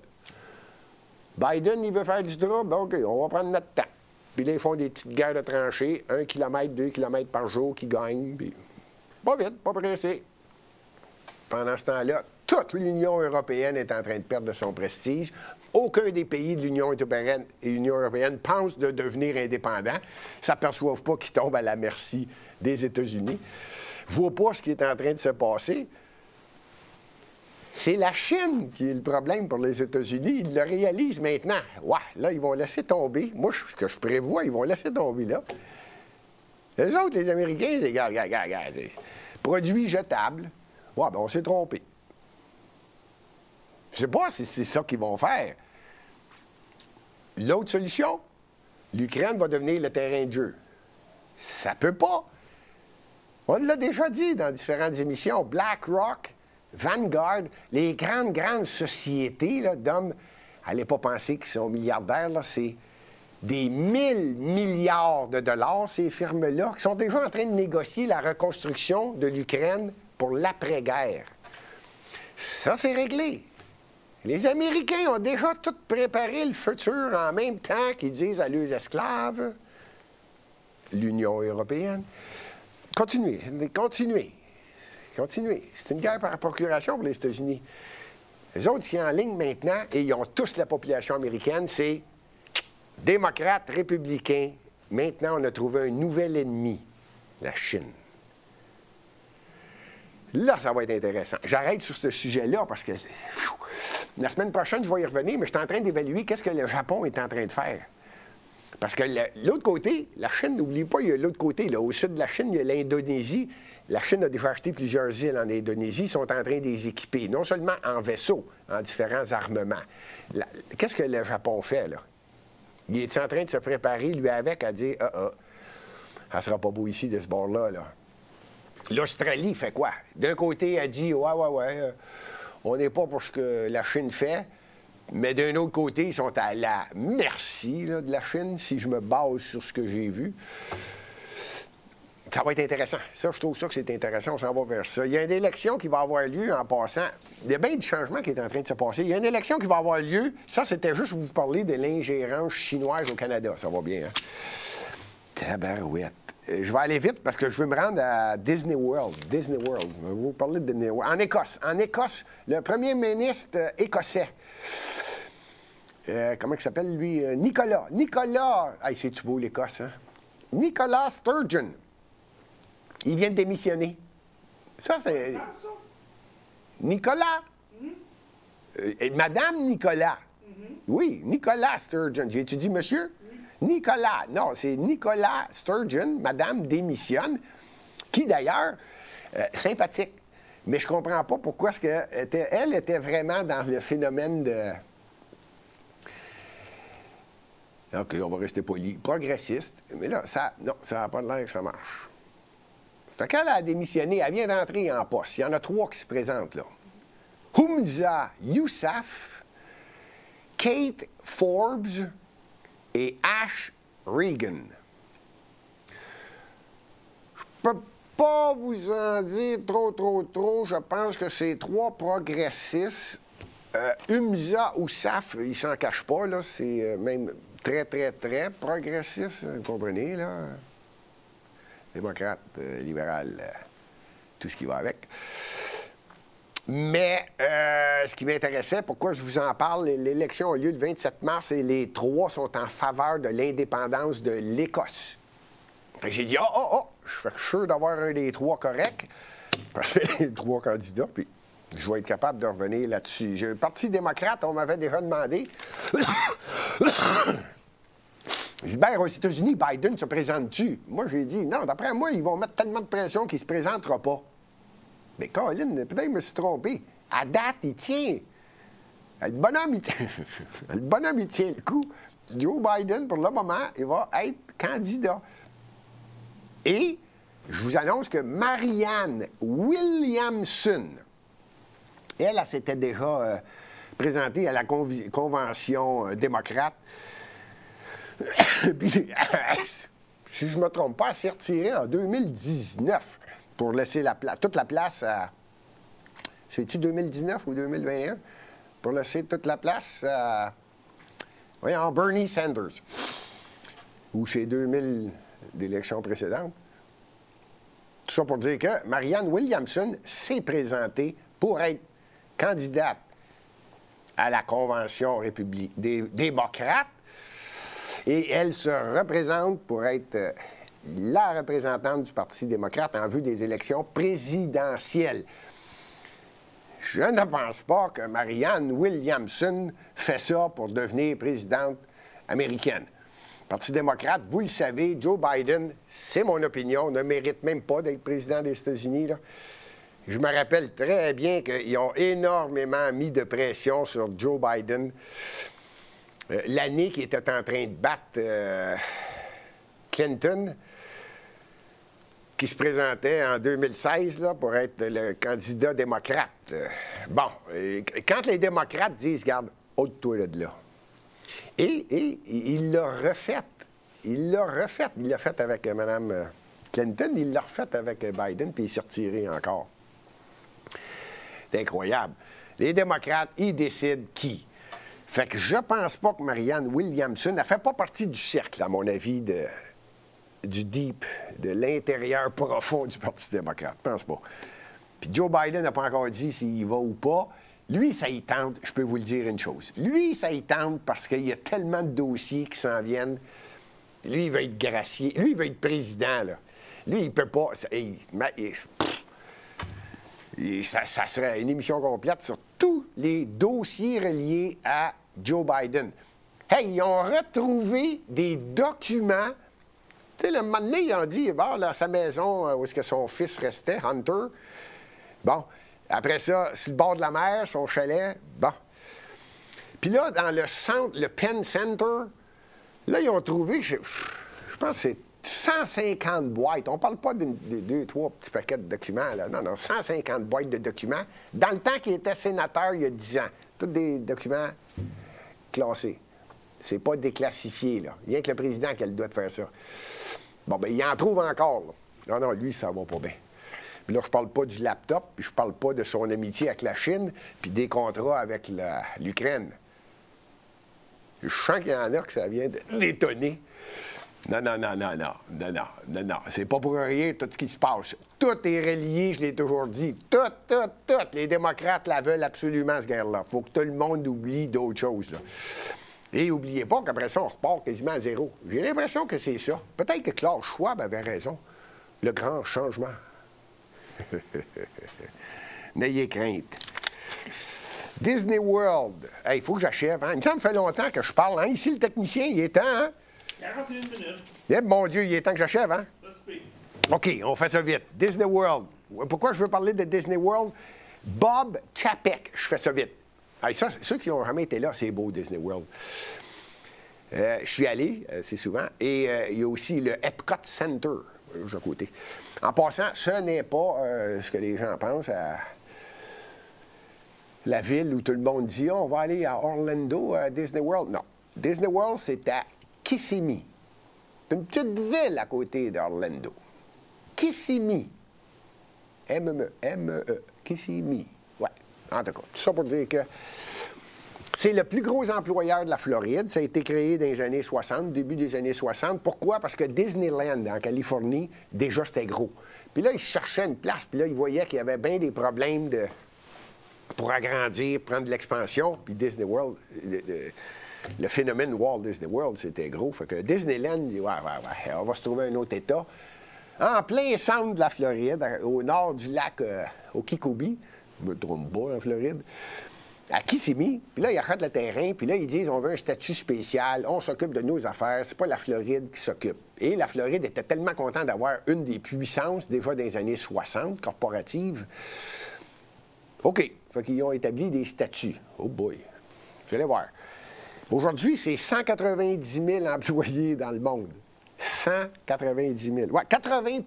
Biden, il veut faire du trouble, donc on va prendre notre temps. Puis là, ils font des petites guerres de tranchées, 1 km, 2 km par jour qui gagnent. Puis pas vite, pas pressé. Pendant ce temps-là, toute l'Union européenne est en train de perdre de son prestige. Aucun des pays de l'Union européenne pense de devenir indépendant. Ils ne s'aperçoivent pas qu'ils tombent à la merci des États-Unis. Ils ne voient pas ce qui est en train de se passer. C'est la Chine qui est le problème pour les États-Unis. Ils le réalisent maintenant. Ouais, là, ils vont laisser tomber. Moi, ce que je prévois, ils vont laisser tomber là. Les autres, les Américains, c'est regarde, produits jetables. Ouais, bien, on s'est trompé. Je ne sais pas si c'est ça qu'ils vont faire. L'autre solution, l'Ukraine va devenir le terrain de jeu. Ça peut pas. On l'a déjà dit dans différentes émissions. BlackRock, Vanguard, les grandes sociétés d'hommes, n'allez pas penser qu'ils sont milliardaires, là, c'est des 1000 milliards de dollars, ces firmes-là, qui sont déjà en train de négocier la reconstruction de l'Ukraine pour l'après-guerre. Ça, c'est réglé. Les Américains ont déjà tout préparé le futur en même temps qu'ils disent à leurs esclaves, l'Union européenne. Continuez. C'est une guerre par procuration pour les États-Unis. Les autres, ils sont en ligne maintenant et ils ont tous la population américaine, c'est démocrates, républicains. Maintenant, on a trouvé un nouvel ennemi, la Chine. Là, ça va être intéressant. J'arrête sur ce sujet-là parce que la semaine prochaine, je vais y revenir, mais je suis en train d'évaluer qu'est-ce que le Japon est en train de faire. Parce que l'autre côté, la Chine, n'oublie pas, il y a l'autre côté. Là, au sud de la Chine, il y a l'Indonésie. La Chine a déjà acheté plusieurs îles en Indonésie. Ils sont en train de les équiper, non seulement en vaisseaux, en différents armements. Qu'est-ce que le Japon fait, là? Il est en train de se préparer, lui, avec, à dire ça sera pas beau ici, de ce bord-là, là. L'Australie fait quoi? D'un côté, elle dit ouais, on n'est pas pour ce que la Chine fait. Mais d'un autre côté, ils sont à la merci là, de la Chine, si je me base sur ce que j'ai vu. Ça va être intéressant. Ça, je trouve ça que c'est intéressant. On s'en va vers ça. Il y a une élection qui va avoir lieu en passant. Il y a bien du changement qui est en train de se passer. Il y a une élection qui va avoir lieu. Ça, c'était juste pour vous parler de l'ingérence chinoise au Canada. Ça va bien, hein? Tabarouette. Je vais aller vite parce que je veux me rendre à Disney World. Disney World. Je vais vous parler de Disney World. En Écosse. En Écosse, le premier ministre écossais. Comment il s'appelle, lui? Nicolas. Hey, c'est-tu beau, l'Écosse, hein? Nicolas Sturgeon. Il vient de démissionner. Ça, c'est... Nicolas. Madame Nicolas. Oui, Nicolas Sturgeon. J'ai-tu dit monsieur? Nicolas. Non, c'est Nicolas Sturgeon. Madame démissionne. Qui, d'ailleurs, sympathique. Mais je comprends pas pourquoi est-ce qu'elle était vraiment dans le phénomène de... OK, on va rester poli. Progressiste. Mais là, ça n'a pas l'air que ça marche. Fait qu'elle a démissionné, elle vient d'entrer en poste. Il y en a 3 qui se présentent, là. Humza Yousaf, Kate Forbes et Ash Regan. Je peux pas vous en dire trop. Je pense que c'est 3 progressistes. Humza Yousaf, il s'en cache pas, là. C'est même très progressif, vous comprenez, là. Démocrate, libéral, tout ce qui va avec. Mais ce qui m'intéressait, pourquoi je vous en parle, l'élection a lieu le 27 mars et les 3 sont en faveur de l'indépendance de l'Écosse. Fait que j'ai dit, je suis sûr d'avoir un des 3 corrects, parce que c'est les 3 candidats, puis je vais être capable de revenir là-dessus. Le Parti démocrate, on m'avait déjà demandé. J'ai dit, ben, aux États-Unis, Biden se présente-tu? Moi, j'ai dit, non, d'après moi, ils vont mettre tellement de pression qu'il ne se présentera pas. Mais Colin, peut-être que je me suis trompé. À date, il tient. Le bonhomme, il tient le coup. Joe Biden, pour le moment, il va être candidat. Et je vous annonce que Marianne Williamson, elle s'était déjà présentée à la convention démocrate. Puis, si je ne me trompe pas, elle s'est retirée en 2019 pour laisser toute la place à... C'est-tu 2019 ou 2021? Pour laisser toute la place à... Voyons, Bernie Sanders. Ou c'est 2000 d'élections précédentes. Tout ça pour dire que Marianne Williamson s'est présentée pour être candidate à la convention démocrate. Et elle se représente pour être la représentante du Parti démocrate en vue des élections présidentielles. Je ne pense pas que Marianne Williamson fait ça pour devenir présidente américaine. Le Parti démocrate, vous le savez, Joe Biden, c'est mon opinion, ne mérite même pas d'être président des États-Unis, là. Je me rappelle très bien qu'ils ont énormément mis de pression sur Joe Biden. L'année qui était en train de battre Clinton, qui se présentait en 2016 là, pour être le candidat démocrate. Quand les démocrates disent, regarde, ôte-toi de là. Et il l'a refait. Il l'a fait avec Mme Clinton, il l'a refait avec Biden, puis il s'est retiré encore. C'est incroyable. Les démocrates, ils décident qui. Fait que je pense pas que Marianne Williamson, elle fait pas partie du cercle, à mon avis, du deep, de l'intérieur profond du Parti démocrate. Je pense pas. Puis Joe Biden n'a pas encore dit s'il y va ou pas. Lui, ça y tente, je peux vous le dire une chose. Lui, ça y tente parce qu'il y a tellement de dossiers qui s'en viennent. Lui, il veut être gracié. Lui, il veut être président, là. Lui, il peut pas... Ça serait une émission complète sur tous les dossiers reliés à Joe Biden. Hey, ils ont retrouvé des documents. Tu sais, le moment donné, ils ont dit, bon, là, sa maison, où est-ce que son fils restait, Hunter. Bon, après ça, sur le bord de la mer, son chalet. Bon. Puis là, dans le centre, le Penn Center, là, ils ont trouvé, je pense que c'est 150 boîtes. On ne parle pas de 2, 3 petits paquets de documents, là. Non, 150 boîtes de documents. Dans le temps qu'il était sénateur, il y a 10 ans. Tous des documents classés. C'est pas déclassifié, là. Rien que le président qui a le droit de faire ça. Bon, bien, il en trouve encore, là. Non, lui, ça va pas bien. Puis là, je parle pas du laptop, puis je parle pas de son amitié avec la Chine, puis des contrats avec l'Ukraine. Je sens qu'il y en a que ça vient d'étonner. Non. C'est pas pour rien tout ce qui se passe. Tout est relié, je l'ai toujours dit. Tout. Les démocrates la veulent absolument, cette guerre-là. Faut que tout le monde oublie d'autres choses, là. Et n'oubliez pas qu'après ça, on repart quasiment à zéro. J'ai l'impression que c'est ça. Peut-être que Klaus Schwab avait raison. Le grand changement. N'ayez crainte. Disney World. Il faut que j'achève. Hein? Il me semble que ça fait longtemps que je parle. Hein? Ici, le technicien, il est temps. Hein? 41 minutes. Mon Dieu, il est temps que j'achève. Hein? OK, on fait ça vite. Disney World. Pourquoi je veux parler de Disney World? Bob Chapek. Je fais ça vite. Ça, ceux qui n'ont jamais été là, c'est beau, Disney World. Je suis allé, c'est souvent. Et il y a aussi le Epcot Center, juste à côté. En passant, ce n'est pas ce que les gens pensent à la ville où tout le monde dit on va aller à Orlando, à Disney World. Non. Disney World, c'est à Kissimmee. C'est une petite ville à côté d'Orlando. Kissimmee. M-E. Kissimmee. Ouais. En tout cas, tout ça pour dire que c'est le plus gros employeur de la Floride. Ça a été créé dans les années 60, début des années 60. Pourquoi? Parce que Disneyland, en Californie, déjà, c'était gros. Puis là, ils cherchaient une place, puis là, ils voyaient qu'il y avait bien des problèmes pour agrandir, prendre de l'expansion. Puis Disney World, le phénomène Walt Disney World, c'était gros. Fait que Disneyland, dit, ouais, on va se trouver un autre État. En plein centre de la Floride, au nord du lac Okeechobee, je me trompe pas, en Floride, à Kissimmee, puis là, ils achètent le terrain, puis là, ils disent, on veut un statut spécial, on s'occupe de nos affaires, c'est pas la Floride qui s'occupe. Et la Floride était tellement contente d'avoir une des puissances, déjà dans les années 60, corporatives. OK, fait qu'ils ont établi des statuts. Oh boy, vous allez voir. Aujourd'hui, c'est 190 000 employés dans le monde. 190 000. Ouais, 80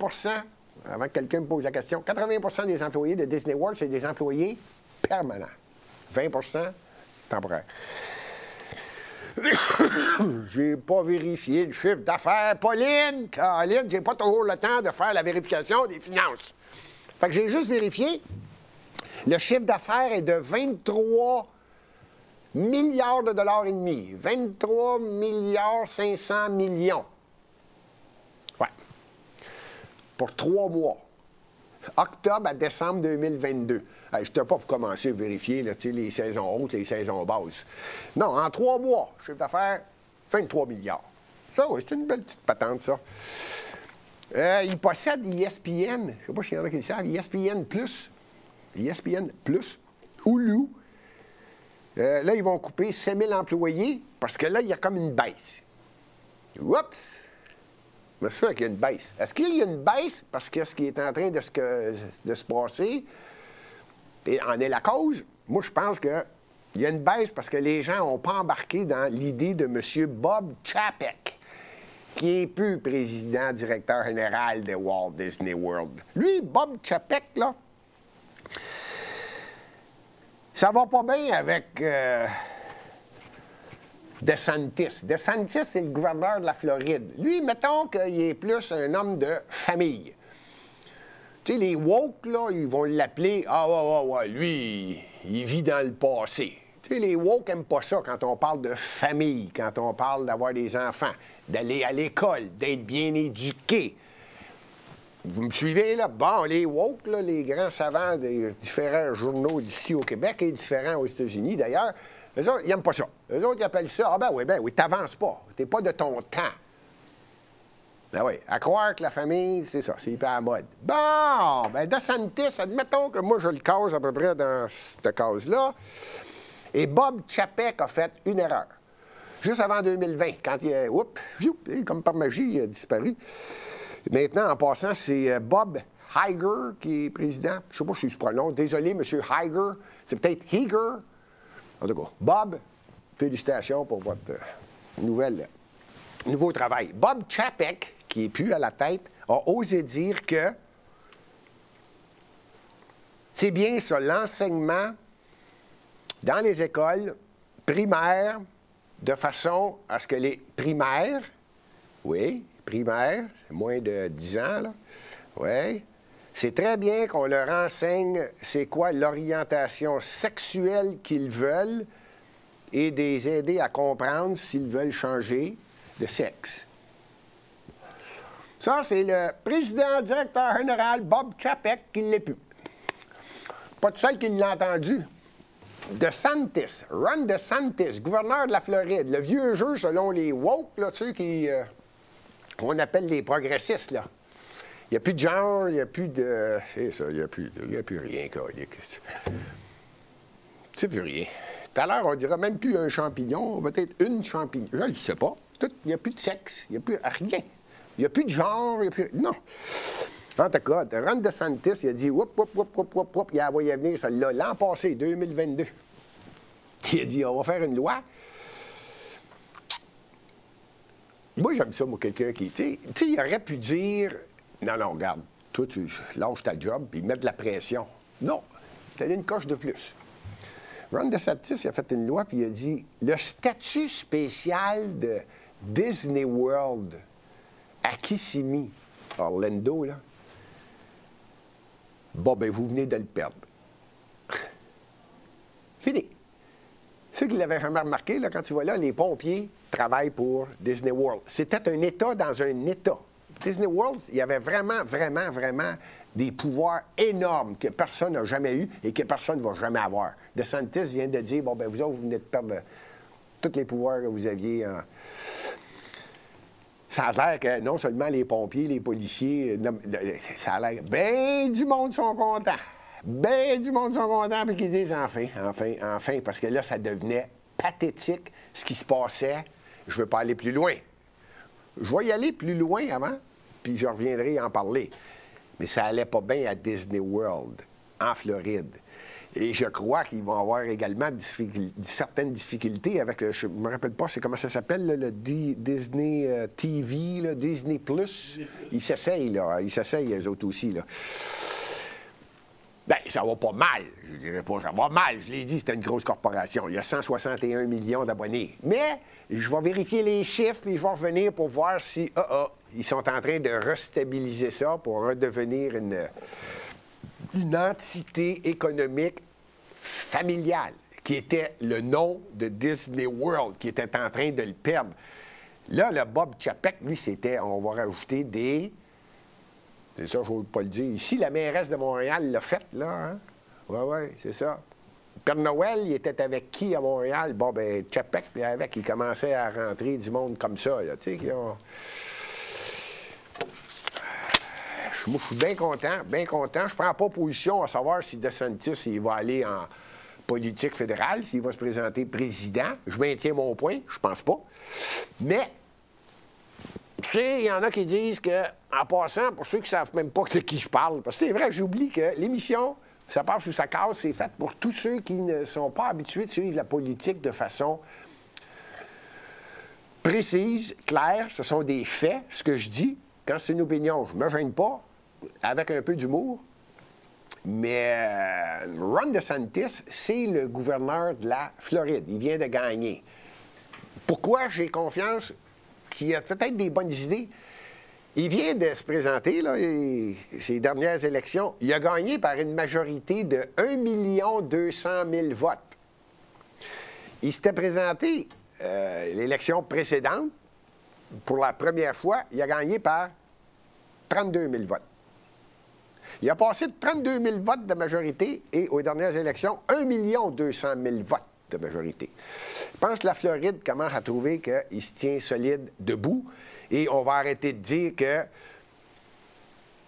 avant que quelqu'un me pose la question, 80 des employés de Disney World, c'est des employés permanents. 20 temporaires. J'ai pas vérifié le chiffre d'affaires, Pauline. Caroline, j'ai pas toujours le temps de faire la vérification des finances. Fait que j'ai juste vérifié. Le chiffre d'affaires est de 23 milliards de dollars et demi. 23 milliards 500 millions. Ouais. Pour 3 mois. Octobre à décembre 2022. Je ne t'ai pas pour commencer à vérifier là, les saisons hautes, les saisons basses. Non, en 3 mois, chiffre d'affaires, 23 milliards. Ça, oui, c'est une belle petite patente, ça. Il possède ESPN. Je ne sais pas s'il y en a qui le savent. ESPN+. ESPN+. Hulu. Là, ils vont couper 5 000 employés parce que là, il y a comme une baisse. Oups! Je me souviens qu'il y a une baisse. Est-ce qu'il y a une baisse parce que ce qui est en train de se passer et en est la cause? Moi, je pense qu'il y a une baisse parce que les gens n'ont pas embarqué dans l'idée de M. Bob Chapek, qui est plus président, directeur général de Walt Disney World. Lui, Bob Chapek, là, ça va pas bien avec DeSantis. DeSantis, c'est le gouverneur de la Floride. Lui, mettons qu'il est plus un homme de famille. Tu sais, les woke, là, ils vont l'appeler « Ah, ouais, lui, il vit dans le passé ». Tu sais, les woke n'aiment pas ça quand on parle de famille, quand on parle d'avoir des enfants, d'aller à l'école, d'être bien éduqué. Vous me suivez, là? Bon, les woke, là, les grands savants des différents journaux d'ici au Québec et différents aux États-Unis, d'ailleurs, eux autres, ils n'aiment pas ça. Eux autres, ils appellent ça « Ah ben oui, t'avances pas. T'es pas de ton temps. » Ben oui, à croire que la famille, c'est ça, c'est hyper à la mode. Bon, ben DeSantis, admettons que moi, je le cause à peu près dans cette case-là. Et Bob Chapek a fait une erreur. juste avant 2020, quand il a, comme par magie, il a disparu. Maintenant, en passant, c'est Bob Iger qui est président. Je ne sais pas si je prononce. Désolé, M. Iger. C'est peut-être Iger. En tout cas, Bob, félicitations pour votre nouveau travail. Bob Chapek, qui n'est plus à la tête, a osé dire que c'est bien ça, l'enseignement dans les écoles primaires, de façon à ce que les primaires, oui, primaires, moins de 10 ans, là, oui, c'est très bien qu'on leur enseigne c'est quoi l'orientation sexuelle qu'ils veulent et de les aider à comprendre s'ils veulent changer de sexe. Ça, c'est le président directeur général Bob Chapek qui l'est plus. Pas tout seul qui l'a entendu. DeSantis, Ron DeSantis, gouverneur de la Floride, le vieux jeu selon les woke, là, ceux qu'on appelle les progressistes, là. Il n'y a plus de genre, il n'y a plus de... C'est ça, il n'y a plus rien, quoi. C'est plus rien. Tout à l'heure, on dira même plus un champignon, peut-être une champignon. Je ne sais pas. Il n'y a plus de sexe, il n'y a plus rien. Il n'y a plus de genre, il n'y a plus... Non. En tout cas, Ron DeSantis, il a dit, il a envoyé venir celle-là l'an passé, 2022. Il a dit, on va faire une loi. Moi, j'aime ça, moi, quelqu'un qui... Tu sais, il aurait pu dire, non, regarde, toi, tu lâches ta job, puis mettre de la pression. Non, tu as une coche de plus. Ron DeSantis, il a fait une loi, puis il a dit, le statut spécial de Disney World à Kissimmee, Orlando, là, bon, ben vous venez de le perdre. Fini. Ceux qui l'avaient jamais remarqué, là, quand tu vois là, les pompiers travaillent pour Disney World. C'était un État dans un État. Disney World, il y avait vraiment des pouvoirs énormes que personne n'a jamais eu et que personne ne va jamais avoir. DeSantis vient de dire, bon, ben vous autres, vous venez de perdre tous les pouvoirs que vous aviez en... Ça a l'air que non seulement les pompiers, les policiers, ça a l'air bien du monde sont contents. Bien du monde sont contents, puis qu'ils disent enfin, parce que là, ça devenait pathétique ce qui se passait. Je ne veux pas aller plus loin. Je vais y aller plus loin avant, puis je reviendrai en parler. Mais ça allait pas bien à Disney World, en Floride. Et je crois qu'ils vont avoir également certaines difficultés avec, je ne me rappelle pas, c'est comment ça s'appelle, le Disney TV, là, Disney Plus. Ils s'essayent, là. Ils s'essayent, eux autres aussi, là. Bien, ça va pas mal. Je dirais pas, ça va mal. Je l'ai dit, c'était une grosse corporation. Il y a 161 millions d'abonnés. Mais je vais vérifier les chiffres, puis je vais revenir pour voir si, ils sont en train de restabiliser ça pour redevenir une entité économique familiale, qui était le nom de Disney World, qui était en train de le perdre. Là, le Bob Chapek, lui, c'était, on va rajouter des... C'est ça, je ne veux pas le dire. Ici, la mairesse de Montréal l'a fait, là. Hein? Oui, c'est ça. Père Noël, il était avec qui à Montréal? Bon, ben Chapek, il commençait à rentrer du monde comme ça, là, tu sais, qui ont... Moi, je suis bien content. Je ne prends pas position à savoir si DeSantis il va aller en politique fédérale, s'il va se présenter président. Je maintiens mon point, je pense pas. Mais, tu sais, il y en a qui disent que, en passant, pour ceux qui ne savent même pas de qui je parle, parce que c'est vrai, j'oublie que l'émission, ça passe ou ça casse, c'est fait pour tous ceux qui ne sont pas habitués de suivre la politique de façon précise, claire. Ce sont des faits, ce que je dis. Quand c'est une opinion, je ne me gêne pas, avec un peu d'humour. Mais Ron DeSantis, c'est le gouverneur de la Floride. Il vient de gagner. Pourquoi j'ai confiance qu'il a peut-être des bonnes idées? Il vient de se présenter, là, ces dernières élections. Il a gagné par une majorité de 1 200 000 votes. Il s'était présenté l'élection précédente. Pour la première fois, il a gagné par 32 000 votes. Il a passé de 32 000 votes de majorité et aux dernières élections, 1 200 000 votes de majorité. Je pense que la Floride commence à trouver qu'il se tient solide debout et on va arrêter de dire que,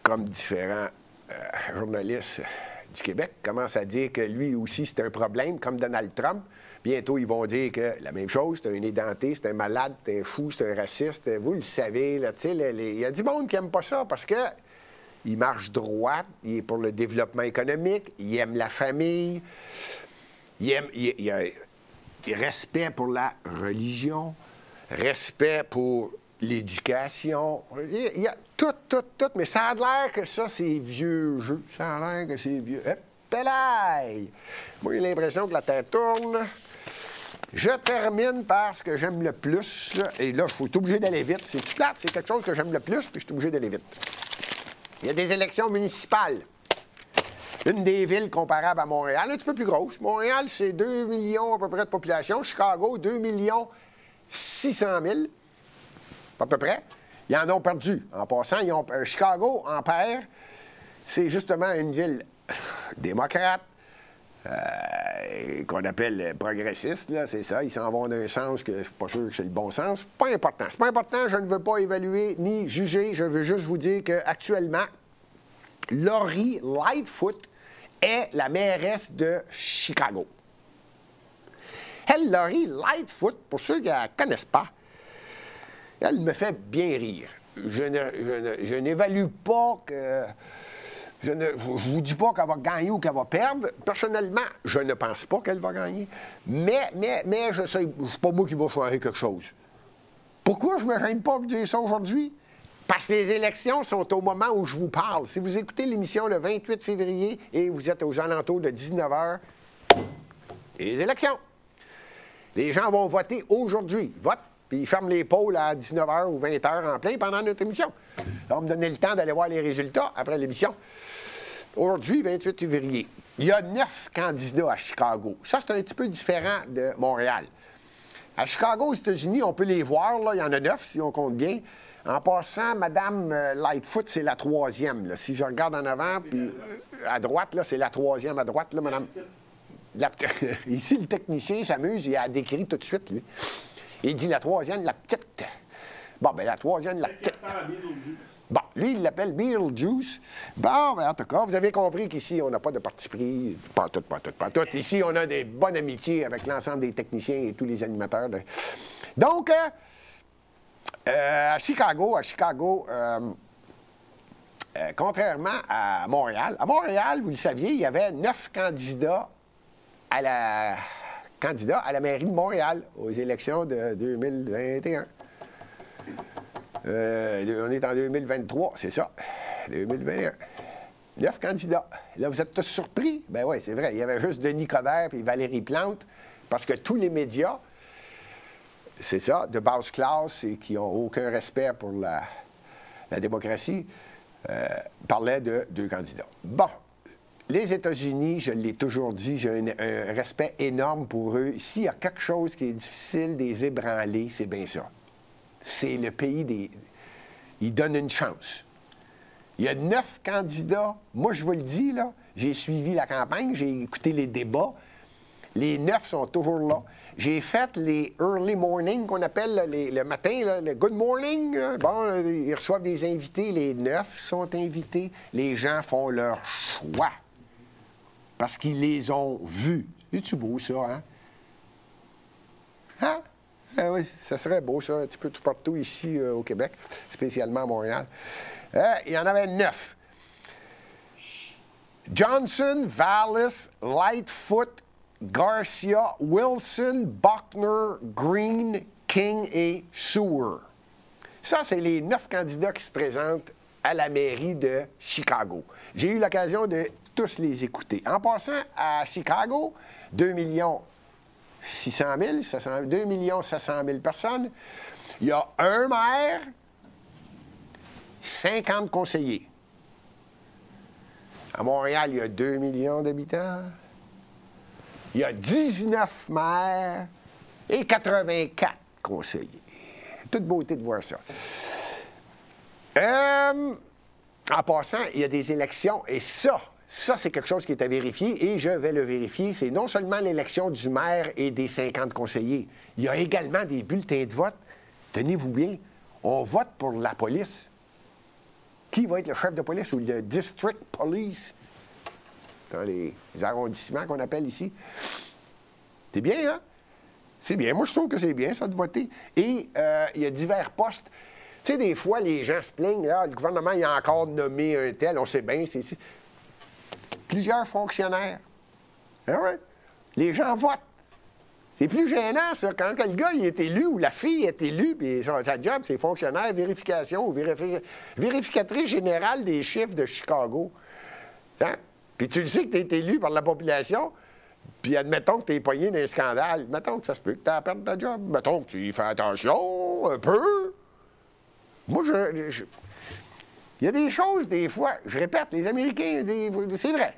comme différents journalistes du Québec commencent à dire que lui aussi c'est un problème, comme Donald Trump. Bientôt, ils vont dire que la même chose, c'est un édenté, c'est un malade, c'est un fou, c'est un raciste. Vous le savez, là, tu sais, il y a du monde qui n'aime pas ça parce que il marche droit, il est pour le développement économique, il aime la famille, il a respect pour la religion, respect pour l'éducation. Il y a tout, mais ça a l'air que ça, c'est vieux jeu. Ça a l'air que c'est vieux. Pélaille! Moi, j'ai l'impression que la Terre tourne. Je termine par ce que j'aime le plus. Et là, je suis obligé d'aller vite. C'est plate, c'est quelque chose que j'aime le plus, puis je suis obligé d'aller vite. Il y a des élections municipales. Une des villes comparables à Montréal, un petit peu plus grosse. Montréal, c'est 2 millions à peu près de population. Chicago, 2 600 000, à peu près. Ils en ont perdu. En passant, Chicago en perd. C'est justement une ville démocrate, qu'on appelle progressiste, là, c'est ça. Ils s'en vont d'un sens que je ne suis pas sûr que c'est le bon sens. Pas important. C'est pas important, je ne veux pas évaluer ni juger. Je veux juste vous dire qu'actuellement, Lori Lightfoot est la mairesse de Chicago. Elle, Lori Lightfoot, pour ceux qui ne la connaissent pas, elle me fait bien rire. Je n'évalue pas que... Je ne vous dis pas qu'elle va gagner ou qu'elle va perdre. Personnellement, je ne pense pas qu'elle va gagner. Mais je sais, c'est pas moi qui va changer quelque chose. Pourquoi je ne me gêne pas de dire ça aujourd'hui? Parce que les élections sont au moment où je vous parle. Si vous écoutez l'émission le 28 février et vous êtes aux alentours de 19 h, les élections. Les gens vont voter aujourd'hui. Ils votent, puis ils ferment les polls à 19 h ou 20 h en plein pendant notre émission. Ça va me donner le temps d'aller voir les résultats après l'émission. Aujourd'hui, 28 février, il y a 9 candidats à Chicago. Ça, c'est un petit peu différent de Montréal. À Chicago, aux États-Unis, on peut les voir. Là, il y en a 9, si on compte bien. En passant, Mme Lightfoot, c'est la 3e. Là. Si je regarde en avant, puis à droite, là, c'est la 3e à droite, là, Mme... Ici, le technicien s'amuse, il a décrit tout de suite, lui. Il dit la 3e, la petite. Bon, bien, la 3e, la petite. Bon, lui, il l'appelle Beetlejuice. Bon, bien, en tout cas, vous avez compris qu'ici, on n'a pas de parti pris. Pas tout. Ici, on a des bonnes amitiés avec l'ensemble des techniciens et tous les animateurs. Donc, à Chicago, contrairement à Montréal, vous le saviez, il y avait 9 candidats à la mairie de Montréal aux élections de 2021. On est en 2023, c'est ça, 2021. 9 candidats. Là, vous êtes tous surpris? Ben oui, c'est vrai. Il y avait juste Denis Coderre et Valérie Plante, parce que tous les médias, c'est ça, de basse classe et qui n'ont aucun respect pour la démocratie, parlaient de 2 candidats. Bon, les États-Unis, je l'ai toujours dit, j'ai un respect énorme pour eux. S'il y a quelque chose qui est difficile de les ébranler, c'est bien ça. C'est le pays des... Ils donnent une chance. Il y a 9 candidats. Moi, je vous le dis, là, j'ai suivi la campagne, j'ai écouté les débats. Les 9 sont toujours là. J'ai fait les early morning, qu'on appelle là, le matin, là, le good morning. Bon, ils reçoivent des invités. Les 9 sont invités. Les gens font leur choix. Parce qu'ils les ont vus. C'est-tu beau, ça, hein? Hein? Eh oui, ça serait beau, ça, un petit peu tout partout ici au Québec, spécialement à Montréal. Il y en avait 9. Johnson, Vallis, Lightfoot, Garcia, Wilson, Buckner, Green, King et Seward. Ça, c'est les 9 candidats qui se présentent à la mairie de Chicago. J'ai eu l'occasion de tous les écouter. En passant à Chicago, 2 600 000, 2 700 000 personnes. Il y a un maire, 50 conseillers. À Montréal, il y a 2 millions d'habitants. Il y a 19 maires et 84 conseillers. Toute beauté de voir ça. En passant, il y a des élections, et ça, c'est quelque chose qui est à vérifier, et je vais le vérifier. C'est non seulement l'élection du maire et des 50 conseillers, il y a également des bulletins de vote. Tenez-vous bien, on vote pour la police. Qui va être le chef de police ou le district police? Dans les arrondissements qu'on appelle ici. C'est bien, hein? C'est bien. Moi, je trouve que c'est bien, ça, de voter. Et il y a divers postes. Tu sais, des fois, les gens se plaignent, là, le gouvernement, il a encore nommé un tel, on sait bien, c'est ici. Plusieurs fonctionnaires. Ah ouais. Les gens votent. C'est plus gênant, ça, quand le gars il est élu ou la fille est élue, puis sa job, c'est fonctionnaire, vérification ou vérificatrice générale des chiffres de Chicago. Hein? Puis tu le sais que tu es élu par la population, puis admettons que tu es pogné dans un scandale. Mettons que ça se peut que tu as perdu ta job. Mettons que tu y fais attention un peu. Moi, il y a des choses, des fois, je répète, les Américains, c'est vrai.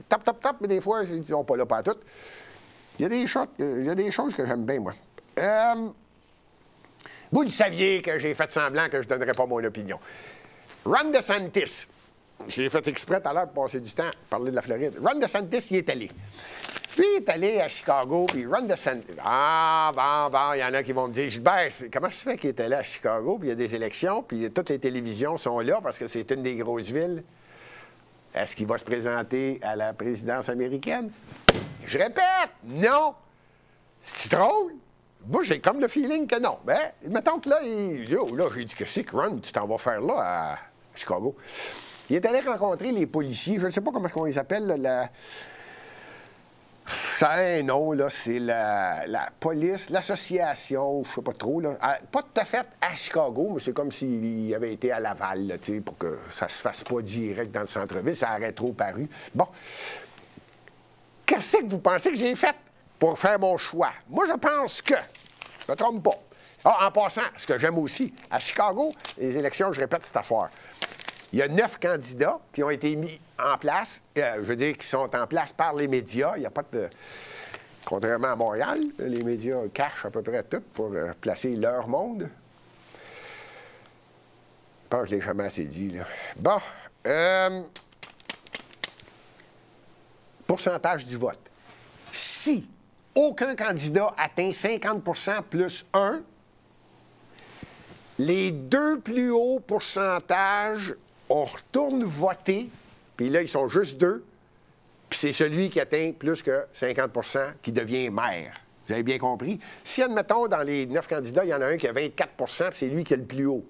Top, mais des fois, ils sont pas là pas toutes. Il y a des choses que j'aime bien, moi. Vous le saviez que j'ai fait semblant que je ne donnerais pas mon opinion. Ron DeSantis, j'ai fait exprès tout à l'heure pour passer du temps à parler de la Floride. Ron DeSantis, il est allé. Lui, il est allé à Chicago, puis Ron DeSantis... il y en a qui vont me dire, Gilbert, comment ça se fait qu'il est allé à Chicago, puis il y a des élections, puis toutes les télévisions sont là parce que c'est une des grosses villes. Est-ce qu'il va se présenter à la présidence américaine? Je répète, non! C'est drôle. Moi, j'ai comme le feeling que non. Ben, mettons que là, j'ai dit que c'est que Ron, tu t'en vas faire là à Chicago. Il est allé rencontrer les policiers, je ne sais pas comment ils s'appellent, là, ça a un nom, là, c'est la police, l'association, je ne sais pas trop, là. Pas tout à fait à Chicago, mais c'est comme s'il avait été à Laval, là, pour que ça se fasse pas direct dans le centre-ville, ça aurait trop paru. Bon. Qu'est-ce que vous pensez que j'ai fait pour faire mon choix? Moi, je pense que, je ne me trompe pas. Ah, en passant, ce que j'aime aussi, à Chicago, les élections, je répète cette affaire. Il y a 9 candidats qui ont été mis en place, je veux dire, qui sont en place par les médias. Il n'y a pas de... Contrairement à Montréal, les médias cachent à peu près tout pour placer leur monde. Je pense que je ne l'ai jamais assez dit, là. Bon. Pourcentage du vote. Si aucun candidat atteint 50% plus 1, les deux plus hauts pourcentages, on retourne voter, puis là, ils sont juste 2, puis c'est celui qui atteint plus que 50% qui devient maire. Vous avez bien compris? Si, admettons, dans les 9 candidats, il y en a un qui a 24%, puis c'est lui qui est le plus haut,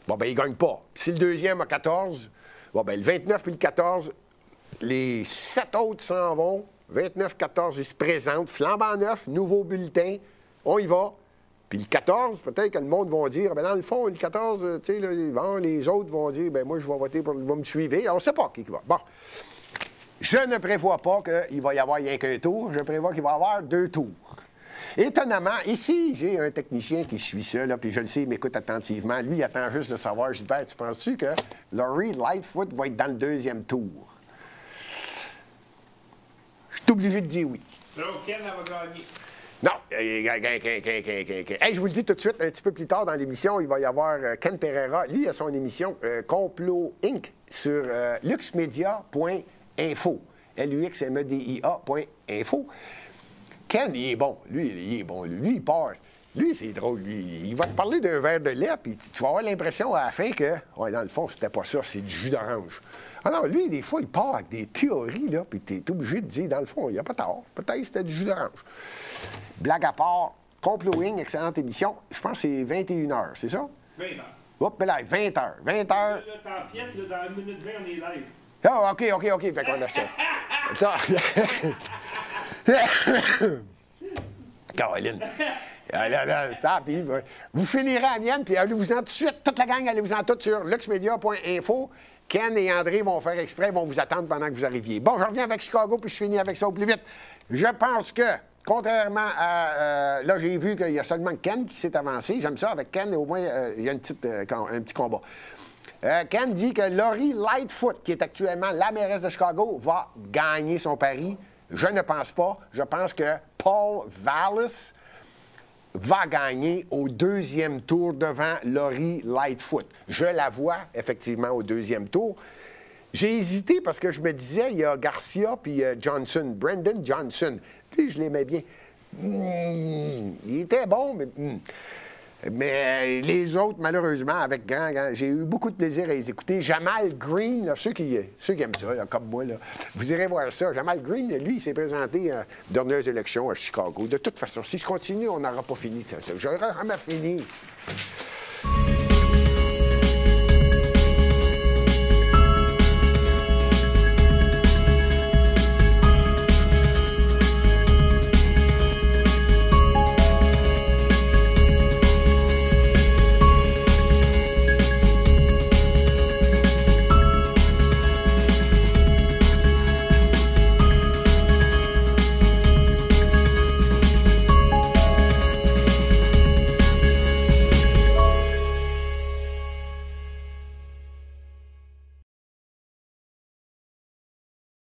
bon, bien, il ne gagne pas. Puis si le deuxième a 14, bon, bien, le 29 puis le 14, les 7 autres s'en vont, 29-14, ils se présentent, flambant neuf, nouveau bulletin, on y va. Puis le 14, peut-être que le monde va dire, bien dans le fond, le 14, tu sais, les autres vont dire, bien moi, je vais voter pour, ils vont me suivre. On ne sait pas qui va. Bon. Je ne prévois pas qu'il va y avoir rien qu'un tour, je prévois qu'il va y avoir 2 tours. Étonnamment, ici, j'ai un technicien qui suit ça, là, puis je le sais, il m'écoute attentivement. Lui, il attend juste de savoir, Gilbert, tu penses-tu que Lori Lightfoot va être dans le 2e tour? Je suis obligé de dire oui. Donc, Ken, elle va gagner. Non. Hey, je vous le dis tout de suite, un petit peu plus tard dans l'émission, il va y avoir Ken Pereira. Lui, il a son émission Complot Inc. sur luxmedia.info. luxmedia.info. Ken, il est bon. Lui, il est bon. Lui, il part. Lui, c'est drôle. Lui, il va te parler d'un verre de lait, puis tu vas avoir l'impression à la fin que, ouais, dans le fond, c'était pas ça, c'est du jus d'orange. Ah non, lui, des fois, il part avec des théories, là, puis tu es obligé de dire, dans le fond, il n'y a pas tort. Peut-être que c'était du jus d'orange. Blague à part, Complowing, excellente émission. Je pense que c'est 21h, c'est ça? 20h. Hop, ben là, 20h. 20h. Là, t'empiètes, là, dans 1 minute 20, on est live. Ah, OK. Fait qu'on a ça. Caroline. Vous finirez à mienne, puis allez-vous-en tout de suite. Toute la gang, allez-vous-en tout sur luxmedia.info. Ken et André vont faire exprès, vont vous attendre pendant que vous arriviez. Bon, je reviens avec Chicago, puis je finis avec ça au plus vite. Je pense que, contrairement à... là, j'ai vu qu'il y a seulement Ken qui s'est avancé. J'aime ça. Avec Ken, au moins, il y a un petit combat. Ken dit que Lori Lightfoot, qui est actuellement la mairesse de Chicago, va gagner son pari. Je ne pense pas. Je pense que Paul Vallis va gagner au 2e tour devant Lori Lightfoot. Je la vois effectivement au 2e tour. J'ai hésité parce que je me disais, il y a Garcia puis Johnson, Brendan Johnson. Lui, je l'aimais bien. Il était bon, mais... Mais les autres, malheureusement, avec j'ai eu beaucoup de plaisir à les écouter. Jamal Green, là, ceux qui aiment ça, là, comme moi, là, vous irez voir ça. Jamal Green, lui, il s'est présenté aux dernières élections à Chicago. De toute façon, si je continue, on n'aura pas fini. J'aurai jamais fini.